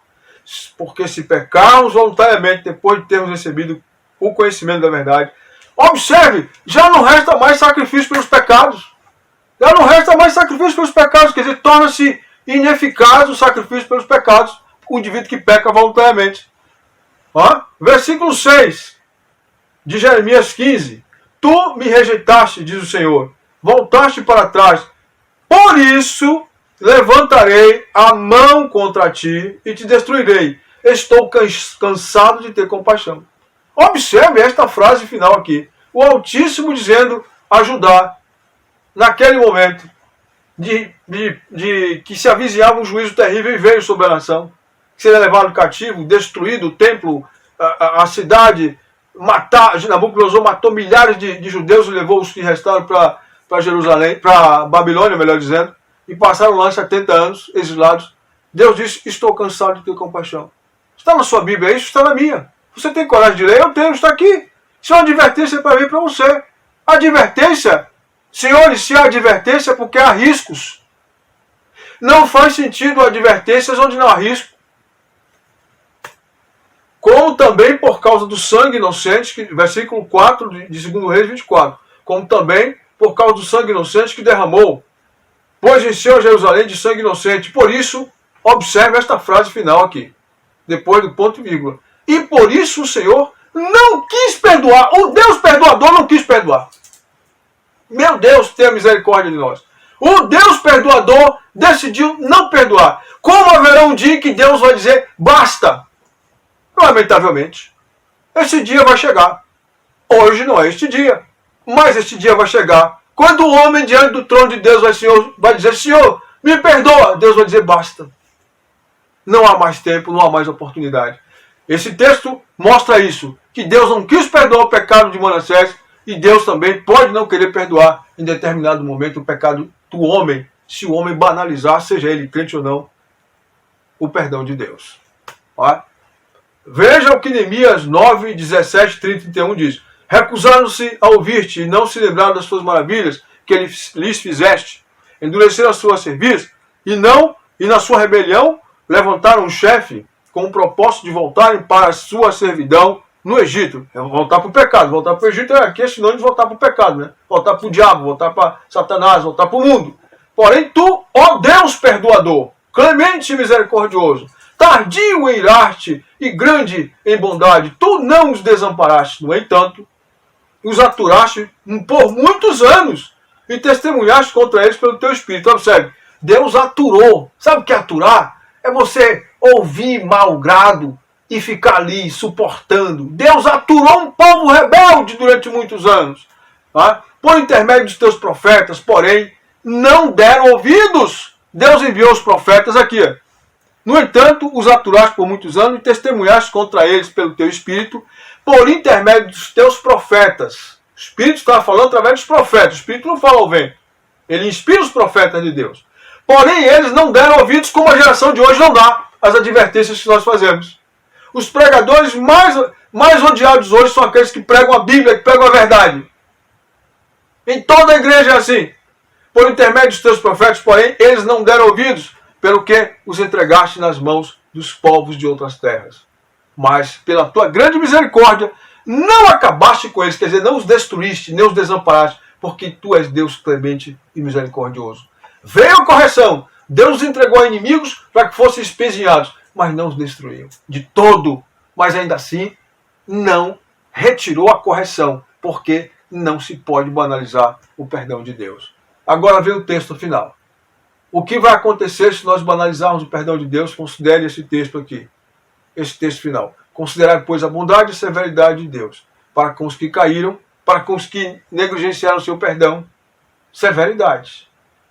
Porque se pecarmos voluntariamente depois de termos recebido o conhecimento da verdade, observe, já não resta mais sacrifício pelos pecados. Já não resta mais sacrifício pelos pecados. Quer dizer, torna-se ineficaz o sacrifício pelos pecados o indivíduo que peca voluntariamente. Versículo 6 de Jeremias 15. Tu me rejeitaste, diz o Senhor, voltaste para trás. Por isso levantarei a mão contra ti e te destruirei. Estou cansado de ter compaixão. Observe esta frase final aqui. O Altíssimo dizendo a Judá, naquele momento, de que se avizinhava um juízo terrível e veio sobre a nação, que seria levado cativo, destruído o templo, a cidade, Nabucodonosor matou milhares de judeus e levou os que restaram para Jerusalém, para Babilônia, melhor dizendo, e passaram lá 70 anos exilados. Deus disse, estou cansado de ter compaixão. Está na sua Bíblia isso? Está na minha. Você tem coragem de ler? Eu tenho, está aqui. Isso é uma advertência para mim e para você. Advertência, senhores, se há advertência é porque há riscos. Não faz sentido advertências onde não há risco. como também por causa do sangue inocente, que, versículo 4 de 2 Reis 24, como também por causa do sangue inocente que derramou, pois encheu Jerusalém de sangue inocente. Por isso, observe esta frase final aqui, depois do ponto e vírgula. E por isso o Senhor não quis perdoar, o Deus perdoador não quis perdoar. Meu Deus, tenha misericórdia de nós. O Deus perdoador decidiu não perdoar. Como haverá um dia que Deus vai dizer, basta? Lamentavelmente, esse dia vai chegar. Hoje não é este dia, mas este dia vai chegar. Quando o homem diante do trono de Deus vai dizer, Senhor, me perdoa. Deus vai dizer, basta. Não há mais tempo, não há mais oportunidade. Esse texto mostra isso, que Deus não quis perdoar o pecado de Manassés, e Deus também pode não querer perdoar em determinado momento o pecado do homem, se o homem banalizar, seja ele crente ou não, o perdão de Deus. Ó. Veja o que Neemias 9, 17, 30 e 31 diz. Recusaram-se a ouvir-te e não se lembraram das tuas maravilhas que lhes fizeste. Endureceram a sua serviço e na sua rebelião levantaram um chefe com o propósito de voltarem para a sua servidão no Egito. Voltar para o pecado. Voltar para o Egito aqui é sinônimo de voltar para o pecado, né? Voltar para o diabo, voltar para Satanás, voltar para o mundo. Porém, tu, ó Deus perdoador, clemente e misericordioso, tardio em irar-te e grande em bondade, tu não os desamparaste. No entanto, os aturaste por muitos anos e testemunhaste contra eles pelo teu espírito. Observe, Deus aturou. Sabe o que é aturar? É você ouvir mau grado e ficar ali suportando. Deus aturou um povo rebelde durante muitos anos. Tá? Por intermédio dos teus profetas, porém, não deram ouvidos. Deus enviou os profetas aqui. No entanto, os aturaste por muitos anos e testemunhaste contra eles pelo teu Espírito, por intermédio dos teus profetas. O Espírito está falando através dos profetas. O Espírito não fala ao vento. Ele inspira os profetas de Deus. Porém, eles não deram ouvidos como a geração de hoje não dá as advertências que nós fazemos. Os pregadores mais odiados hoje são aqueles que pregam a Bíblia, que pregam a verdade. Em toda a igreja é assim. Por intermédio dos teus profetas, porém, eles não deram ouvidos, pelo que os entregaste nas mãos dos povos de outras terras. Mas, pela tua grande misericórdia, não acabaste com eles, quer dizer, não os destruíste, nem os desamparaste, porque tu és Deus clemente e misericordioso. Veio a correção. Deus os entregou a inimigos para que fossem espezinhados, mas não os destruiu de todo. Mas ainda assim, não retirou a correção, porque não se pode banalizar o perdão de Deus. Agora vem o texto final. O que vai acontecer se nós banalizarmos o perdão de Deus? Considere esse texto aqui. Esse texto final. Considerai, pois, a bondade e a severidade de Deus, para com os que caíram, para com os que negligenciaram o seu perdão, severidade.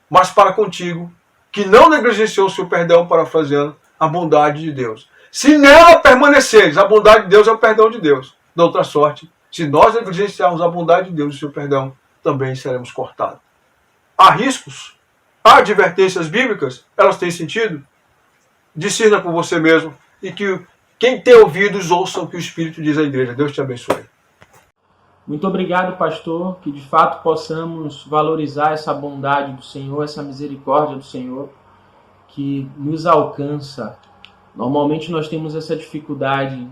Mas para contigo, que não negligenciou o seu perdão, parafraseando, a bondade de Deus. Se nela permaneceres, a bondade de Deus é o perdão de Deus. Da outra sorte, se nós negligenciarmos a bondade de Deus e o seu perdão, também seremos cortados. Há riscos? Há advertências bíblicas? Elas têm sentido? Discirna por você mesmo e que quem tem ouvidos ouça o que o Espírito diz à igreja. Deus te abençoe. Muito obrigado, pastor, que de fato possamos valorizar essa bondade do Senhor, essa misericórdia do Senhor, que nos alcança. Normalmente nós temos essa dificuldade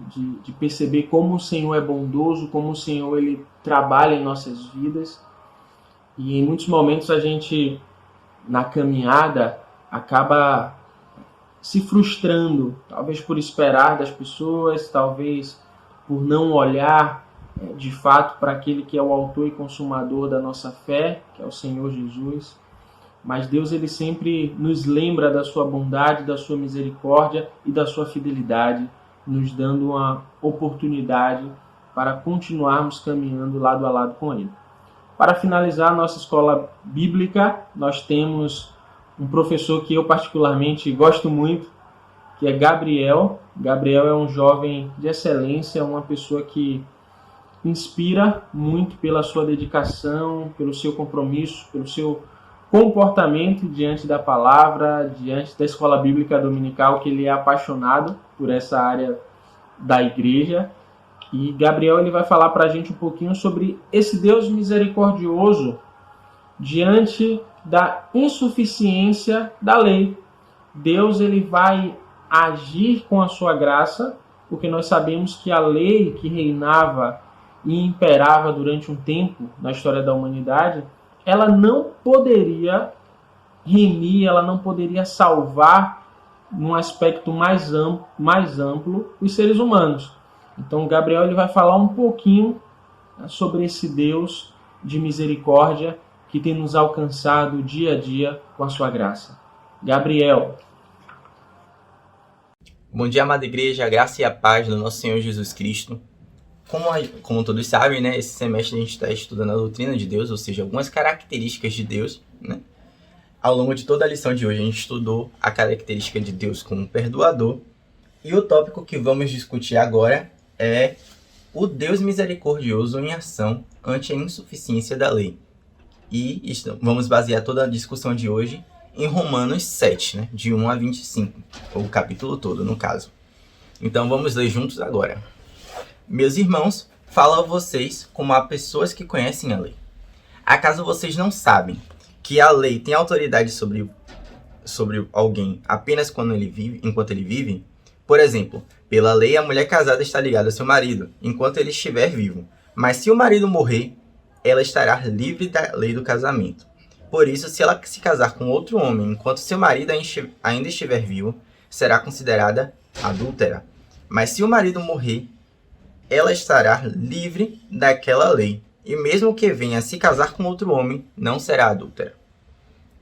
de perceber como o Senhor é bondoso, como o Senhor ele trabalha em nossas vidas. E em muitos momentos a gente, na caminhada, acaba se frustrando, talvez por esperar das pessoas, talvez por não olhar de fato para aquele que é o autor e consumador da nossa fé, que é o Senhor Jesus. Mas Deus ele sempre nos lembra da sua bondade, da sua misericórdia e da sua fidelidade, nos dando uma oportunidade para continuarmos caminhando lado a lado com Ele. Para finalizar a nossa escola bíblica, nós temos um professor que eu particularmente gosto muito, que é Gabriel. Gabriel é um jovem de excelência, uma pessoa que inspira muito pela sua dedicação, pelo seu compromisso, pelo seu comportamento diante da palavra, diante da escola bíblica dominical, que ele é apaixonado por essa área da igreja. E Gabriel ele vai falar para a gente um pouquinho sobre esse Deus misericordioso diante da insuficiência da lei. Deus ele vai agir com a sua graça porque nós sabemos que a lei que reinava e imperava durante um tempo na história da humanidade, ela não poderia remir, ela não poderia salvar num aspecto mais amplo os seres humanos. Então Gabriel ele vai falar um pouquinho sobre esse Deus de misericórdia que tem nos alcançado dia a dia com a sua graça. Gabriel. Bom dia, amada igreja, a graça e a paz do nosso Senhor Jesus Cristo. Como todos sabem, né, esse semestre a gente está estudando a doutrina de Deus, ou seja, algumas características de Deus, né? Ao longo de toda a lição de hoje, a gente estudou a característica de Deus como perdoador. E o tópico que vamos discutir agora é o Deus misericordioso em ação ante a insuficiência da lei. E vamos basear toda a discussão de hoje em Romanos 7, né, de 1 a 25, o capítulo todo, no caso. Então vamos ler juntos agora. Meus irmãos, falo a vocês como a pessoas que conhecem a lei. Acaso vocês não sabem que a lei tem autoridade sobre alguém apenas enquanto ele vive? Por exemplo, pela lei a mulher casada está ligada ao seu marido enquanto ele estiver vivo. Mas se o marido morrer, ela estará livre da lei do casamento. Por isso, se ela se casar com outro homem enquanto seu marido ainda estiver vivo, será considerada adúltera. Mas se o marido morrer, ela estará livre daquela lei. E mesmo que venha a se casar com outro homem, não será adúltera.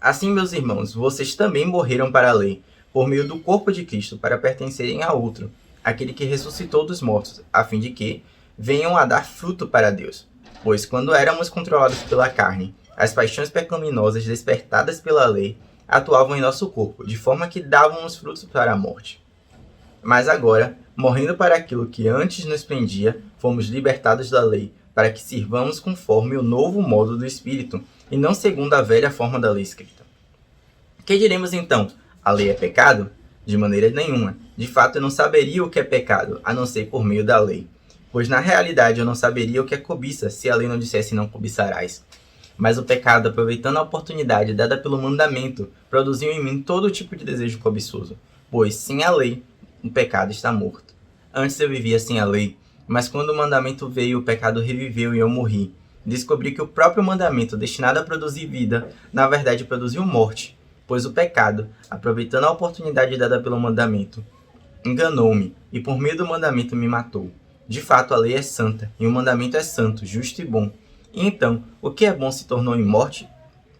Assim, meus irmãos, vocês também morreram para a lei, por meio do corpo de Cristo, para pertencerem a outro, aquele que ressuscitou dos mortos, a fim de que venham a dar fruto para Deus. Pois quando éramos controlados pela carne, as paixões pecaminosas despertadas pela lei atuavam em nosso corpo, de forma que davam os frutos para a morte. Mas agora, morrendo para aquilo que antes nos prendia, fomos libertados da lei, para que sirvamos conforme o novo modo do Espírito, e não segundo a velha forma da lei escrita. Que diremos então? A lei é pecado? De maneira nenhuma. De fato, eu não saberia o que é pecado, a não ser por meio da lei. Pois na realidade eu não saberia o que é cobiça, se a lei não dissesse não cobiçarás. Mas o pecado, aproveitando a oportunidade dada pelo mandamento, produziu em mim todo tipo de desejo cobiçoso. Pois sem a lei, o pecado está morto. Antes eu vivia sem a lei, mas quando o mandamento veio, o pecado reviveu e eu morri. Descobri que o próprio mandamento, destinado a produzir vida, na verdade produziu morte. Pois o pecado, aproveitando a oportunidade dada pelo mandamento, enganou-me e por meio do mandamento me matou. De fato, a lei é santa, e o mandamento é santo, justo e bom. E então, o que é bom se tornou em morte?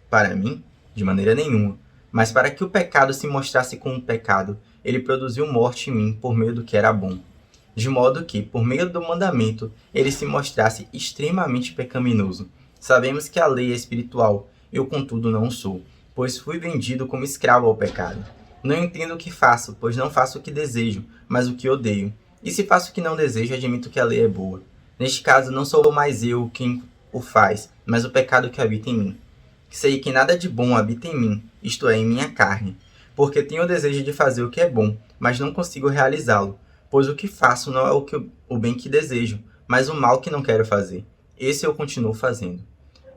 Para mim, de maneira nenhuma. Mas para que o pecado se mostrasse como pecado, ele produziu morte em mim por meio do que era bom. De modo que, por meio do mandamento, ele se mostrasse extremamente pecaminoso. Sabemos que a lei é espiritual, eu contudo não sou, pois fui vendido como escravo ao pecado. Não entendo o que faço, pois não faço o que desejo, mas o que odeio. E se faço o que não desejo, admito que a lei é boa. Neste caso, não sou mais eu quem o faz, mas o pecado que habita em mim. Sei que nada de bom habita em mim, isto é, em minha carne, porque tenho o desejo de fazer o que é bom, mas não consigo realizá-lo, pois o que faço não é o bem que desejo, mas o mal que não quero fazer. Esse eu continuo fazendo.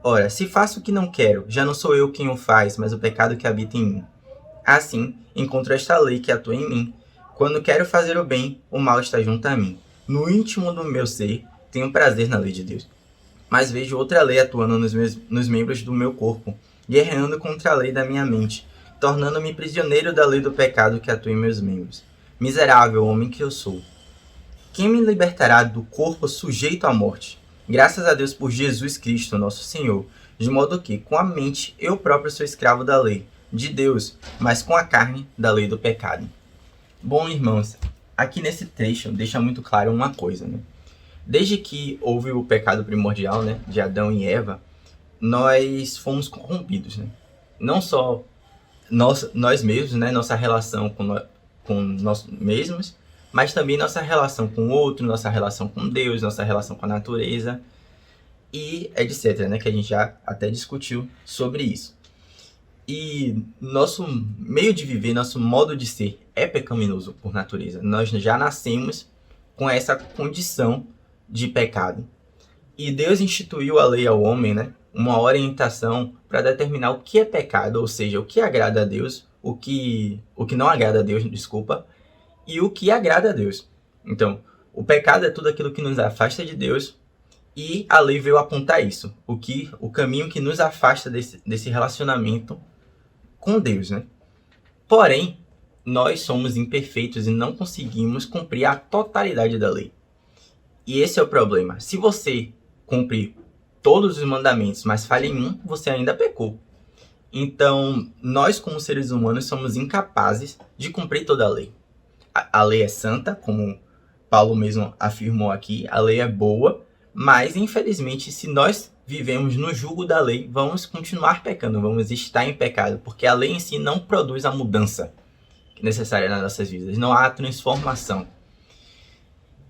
Ora, se faço o que não quero, já não sou eu quem o faz, mas o pecado que habita em mim. Assim, encontro esta lei que atua em mim. Quando quero fazer o bem, o mal está junto a mim. No íntimo do meu ser, tenho prazer na lei de Deus. Mas vejo outra lei atuando nos membros do meu corpo, guerreando contra a lei da minha mente, tornando-me prisioneiro da lei do pecado que atua em meus membros. Miserável homem que eu sou! Quem me libertará do corpo sujeito à morte? Graças a Deus por Jesus Cristo, nosso Senhor, de modo que, com a mente, eu próprio sou escravo da lei, de Deus, mas com a carne, da lei do pecado. Bom, irmãos, aqui nesse trecho deixa muito claro uma coisa, né? Desde que houve o pecado primordial, né, de Adão e Eva, nós fomos corrompidos, né? Não só nós mesmos, né, nossa relação com nós mesmos, mas também nossa relação com o outro, nossa relação com Deus, nossa relação com a natureza e etc, né, que a gente já até discutiu sobre isso. E nosso meio de viver, nosso modo de ser é pecaminoso por natureza. Nós já nascemos com essa condição de pecado. E Deus instituiu a lei ao homem, né, uma orientação para determinar o que é pecado, ou seja, o que agrada a Deus, o que não agrada a Deus, desculpa, e o que agrada a Deus. Então, o pecado é tudo aquilo que nos afasta de Deus, e a lei veio apontar isso, o caminho que nos afasta desse relacionamento com Deus, né? Porém, nós somos imperfeitos e não conseguimos cumprir a totalidade da lei. E esse é o problema. Se você cumprir todos os mandamentos, mas falha em um, você ainda pecou. Então, nós como seres humanos somos incapazes de cumprir toda a lei. A lei é santa, como Paulo mesmo afirmou aqui, a lei é boa, mas infelizmente se nós vivemos no jugo da lei, vamos continuar pecando, vamos estar em pecado, porque a lei em si não produz a mudança necessária nas nossas vidas, não há transformação.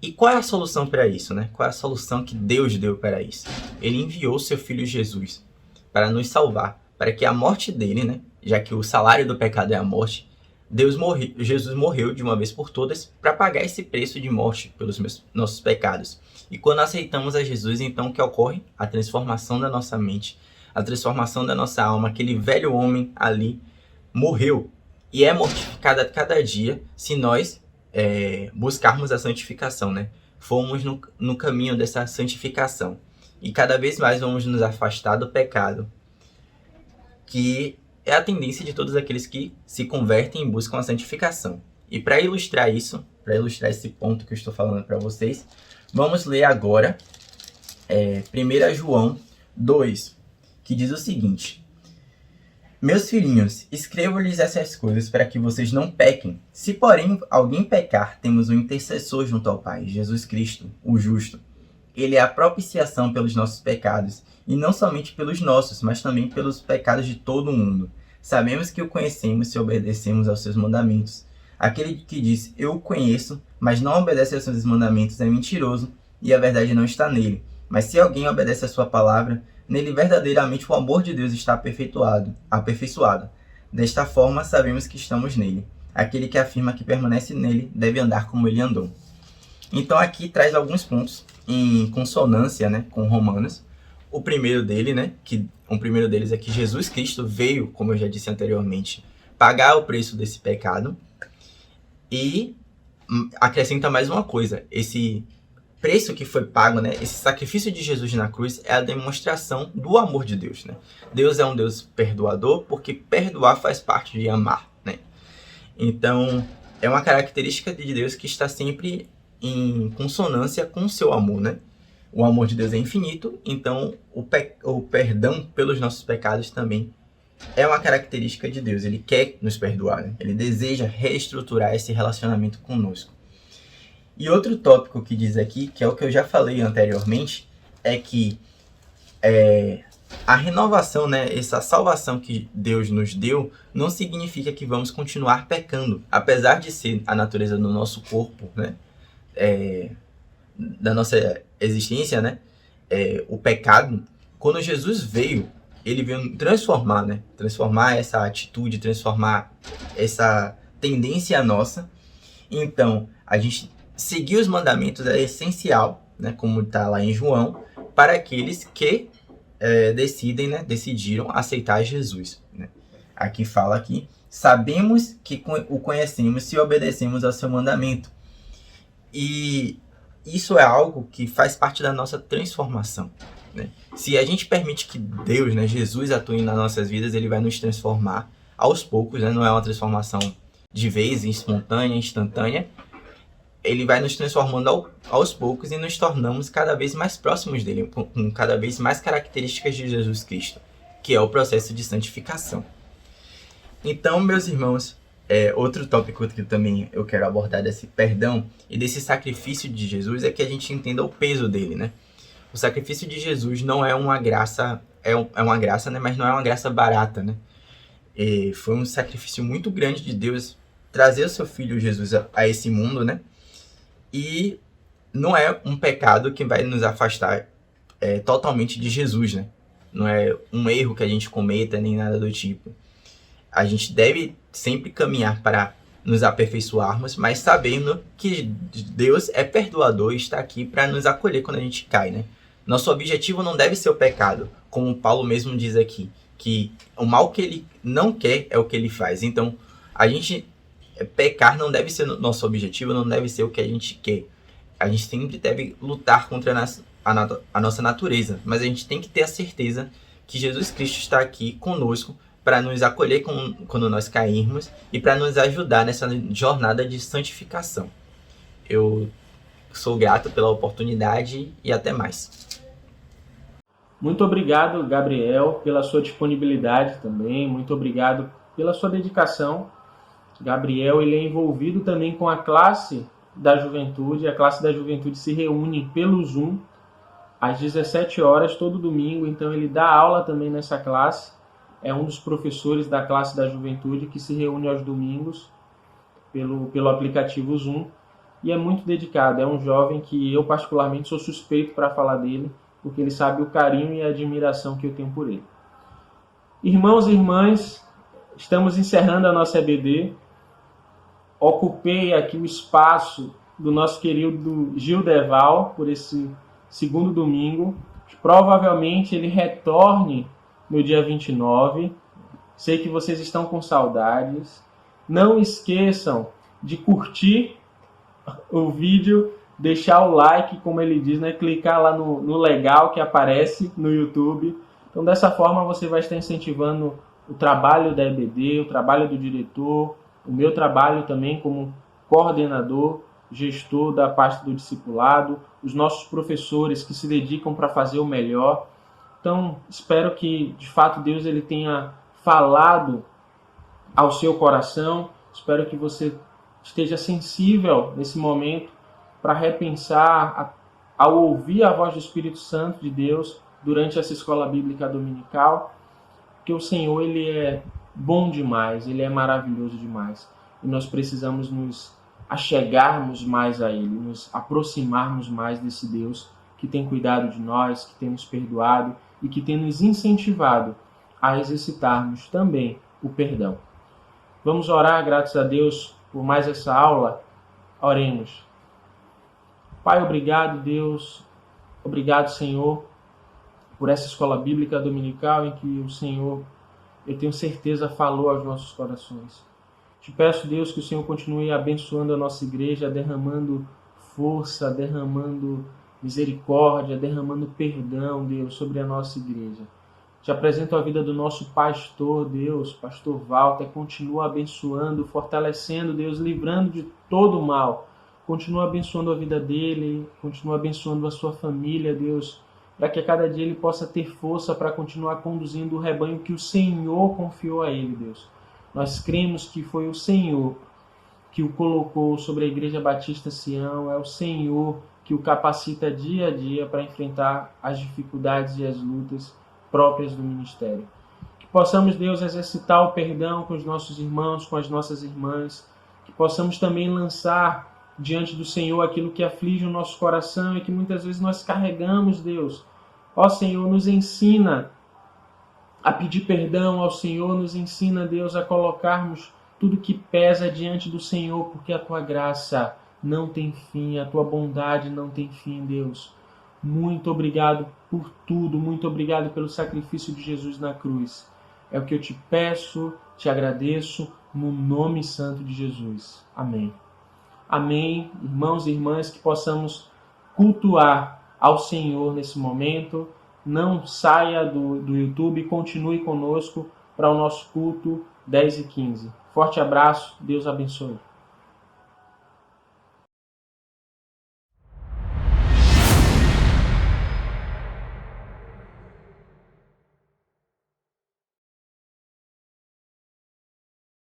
E qual é a solução para isso, né? Qual é a solução que Deus deu para isso? Ele enviou seu Filho Jesus para nos salvar, para que a morte dele, né? Já que o salário do pecado é a morte, Jesus morreu de uma vez por todas para pagar esse preço de morte pelos nossos pecados. E quando aceitamos a Jesus, então o que ocorre? A transformação da nossa mente, a transformação da nossa alma, aquele velho homem ali morreu e é mortificado a cada dia se nós buscarmos a santificação, né? Fomos no caminho dessa santificação e cada vez mais vamos nos afastar do pecado, que é a tendência de todos aqueles que se convertem e buscam a santificação. E para ilustrar isso, para ilustrar esse ponto que eu estou falando para vocês, vamos ler agora 1 João 2, que diz o seguinte: Meus filhinhos, escrevo-lhes essas coisas para que vocês não pequem. Se, porém, alguém pecar, temos um intercessor junto ao Pai, Jesus Cristo, o justo. Ele é a propiciação pelos nossos pecados, e não somente pelos nossos, mas também pelos pecados de todo o mundo. Sabemos que o conhecemos se obedecemos aos seus mandamentos. Aquele que diz, eu o conheço, mas não obedece aos seus mandamentos é mentiroso, e a verdade não está nele. Mas se alguém obedece à sua palavra, nele verdadeiramente o amor de Deus está aperfeiçoado. Desta forma, sabemos que estamos nele. Aquele que afirma que permanece nele deve andar como ele andou. Então aqui traz alguns pontos em consonância, né, com Romanos. O primeiro deles é que Jesus Cristo veio, como eu já disse anteriormente, pagar o preço desse pecado. E acrescenta mais uma coisa, esse preço que foi pago, né, esse sacrifício de Jesus na cruz é a demonstração do amor de Deus, né? Deus é um Deus perdoador, porque perdoar faz parte de amar, né? Então, é uma característica de Deus que está sempre em consonância com o seu amor, né? O amor de Deus é infinito, então o perdão pelos nossos pecados também é uma característica de Deus. Ele quer nos perdoar, né? Ele deseja reestruturar esse relacionamento conosco. E outro tópico que diz aqui, que é o que eu já falei anteriormente, é que a renovação, né, essa salvação que Deus nos deu, não significa que vamos continuar pecando. Apesar de ser a natureza do nosso corpo, né, da nossa existência, né, o pecado, quando Jesus veio, ele veio transformar, né, transformar essa atitude, transformar essa tendência nossa. Então, a gente seguir os mandamentos é essencial, né, como está lá em João, para aqueles que decidiram aceitar Jesus, né? Aqui fala que sabemos que o conhecemos se obedecemos ao seu mandamento. E isso é algo que faz parte da nossa transformação, né? Se a gente permite que Deus, né, Jesus atue nas nossas vidas, ele vai nos transformar aos poucos, né? Não é uma transformação de vez, espontânea, instantânea. Ele vai nos transformando aos poucos e nos tornamos cada vez mais próximos dele, com cada vez mais características de Jesus Cristo, que é o processo de santificação. Então, meus irmãos, outro tópico que também eu quero abordar desse perdão e desse sacrifício de Jesus é que a gente entenda o peso dele, né? O sacrifício de Jesus não é uma graça, é uma graça, né? Mas não é uma graça barata, né? Foi um sacrifício muito grande de Deus trazer o seu Filho Jesus a esse mundo, né? E não é um pecado que vai nos afastar totalmente de Jesus, né? Não é um erro que a gente cometa, nem nada do tipo. A gente deve sempre caminhar para nos aperfeiçoarmos, mas sabendo que Deus é perdoador e está aqui para nos acolher quando a gente cai, né? Nosso objetivo não deve ser o pecado, como Paulo mesmo diz aqui, que o mal que ele não quer é o que ele faz. Então, a gente pecar não deve ser nosso objetivo, não deve ser o que a gente quer. A gente sempre deve lutar contra a nossa natureza, mas a gente tem que ter a certeza que Jesus Cristo está aqui conosco para nos acolher quando nós cairmos e para nos ajudar nessa jornada de santificação. Eu sou grato pela oportunidade e até mais. Muito obrigado, Gabriel, pela sua disponibilidade também. Muito obrigado pela sua dedicação. Gabriel, ele é envolvido também com a classe da juventude. A classe da juventude se reúne pelo Zoom às 17 horas todo domingo. Então ele dá aula também nessa classe. É um dos professores da classe da juventude que se reúne aos domingos pelo aplicativo Zoom. E é muito dedicado. É um jovem que eu particularmente sou suspeito para falar dele, porque ele sabe o carinho e a admiração que eu tenho por ele. Irmãos e irmãs, estamos encerrando a nossa EBD. Ocupei aqui o espaço do nosso querido Gildeval por esse segundo domingo. Provavelmente ele retorne no dia 29. Sei que vocês estão com saudades. Não esqueçam de curtir o vídeo, deixar o like, como ele diz, né? Clicar lá no legal que aparece no YouTube. Então, dessa forma, você vai estar incentivando o trabalho da EBD, o trabalho do diretor, o meu trabalho também como coordenador, gestor da parte do discipulado, os nossos professores que se dedicam para fazer o melhor. Então, espero que, de fato, Deus ele tenha falado ao seu coração. Espero que você esteja sensível nesse momento para repensar ao ouvir a voz do Espírito Santo de Deus durante essa escola bíblica dominical, porque o Senhor ele é bom demais, ele é maravilhoso demais. E nós precisamos nos achegarmos mais a ele, nos aproximarmos mais desse Deus que tem cuidado de nós, que tem nos perdoado e que tem nos incentivado a exercitarmos também o perdão. Vamos orar, graças a Deus, por mais essa aula. Oremos. Pai, obrigado, Deus. Obrigado, Senhor, por essa escola bíblica dominical em que o Senhor, eu tenho certeza, falou aos nossos corações. Te peço, Deus, que o Senhor continue abençoando a nossa igreja, derramando força, derramando misericórdia, derramando perdão, Deus, sobre a nossa igreja. Te apresento a vida do nosso pastor, Deus, pastor Walter. Continua abençoando, fortalecendo, Deus, livrando de todo o mal. Continua abençoando a vida dele, continua abençoando a sua família, Deus, para que a cada dia ele possa ter força para continuar conduzindo o rebanho que o Senhor confiou a ele, Deus. Nós cremos que foi o Senhor que o colocou sobre a Igreja Batista Sião, é o Senhor que o capacita dia a dia para enfrentar as dificuldades e as lutas próprias do ministério. Que possamos, Deus, exercitar o perdão com os nossos irmãos, com as nossas irmãs, que possamos também lançar diante do Senhor aquilo que aflige o nosso coração e que muitas vezes nós carregamos, Deus. Ó Senhor, nos ensina a pedir perdão ao Senhor, nos ensina, Deus, a colocarmos tudo que pesa diante do Senhor, porque a Tua graça não tem fim, a Tua bondade não tem fim, Deus. Muito obrigado por tudo, muito obrigado pelo sacrifício de Jesus na cruz. É o que eu te peço, te agradeço, no nome santo de Jesus. Amém. Amém, irmãos e irmãs, que possamos cultuar ao Senhor nesse momento. Não saia do YouTube, continue conosco para o nosso culto 10h15. Forte abraço, Deus abençoe.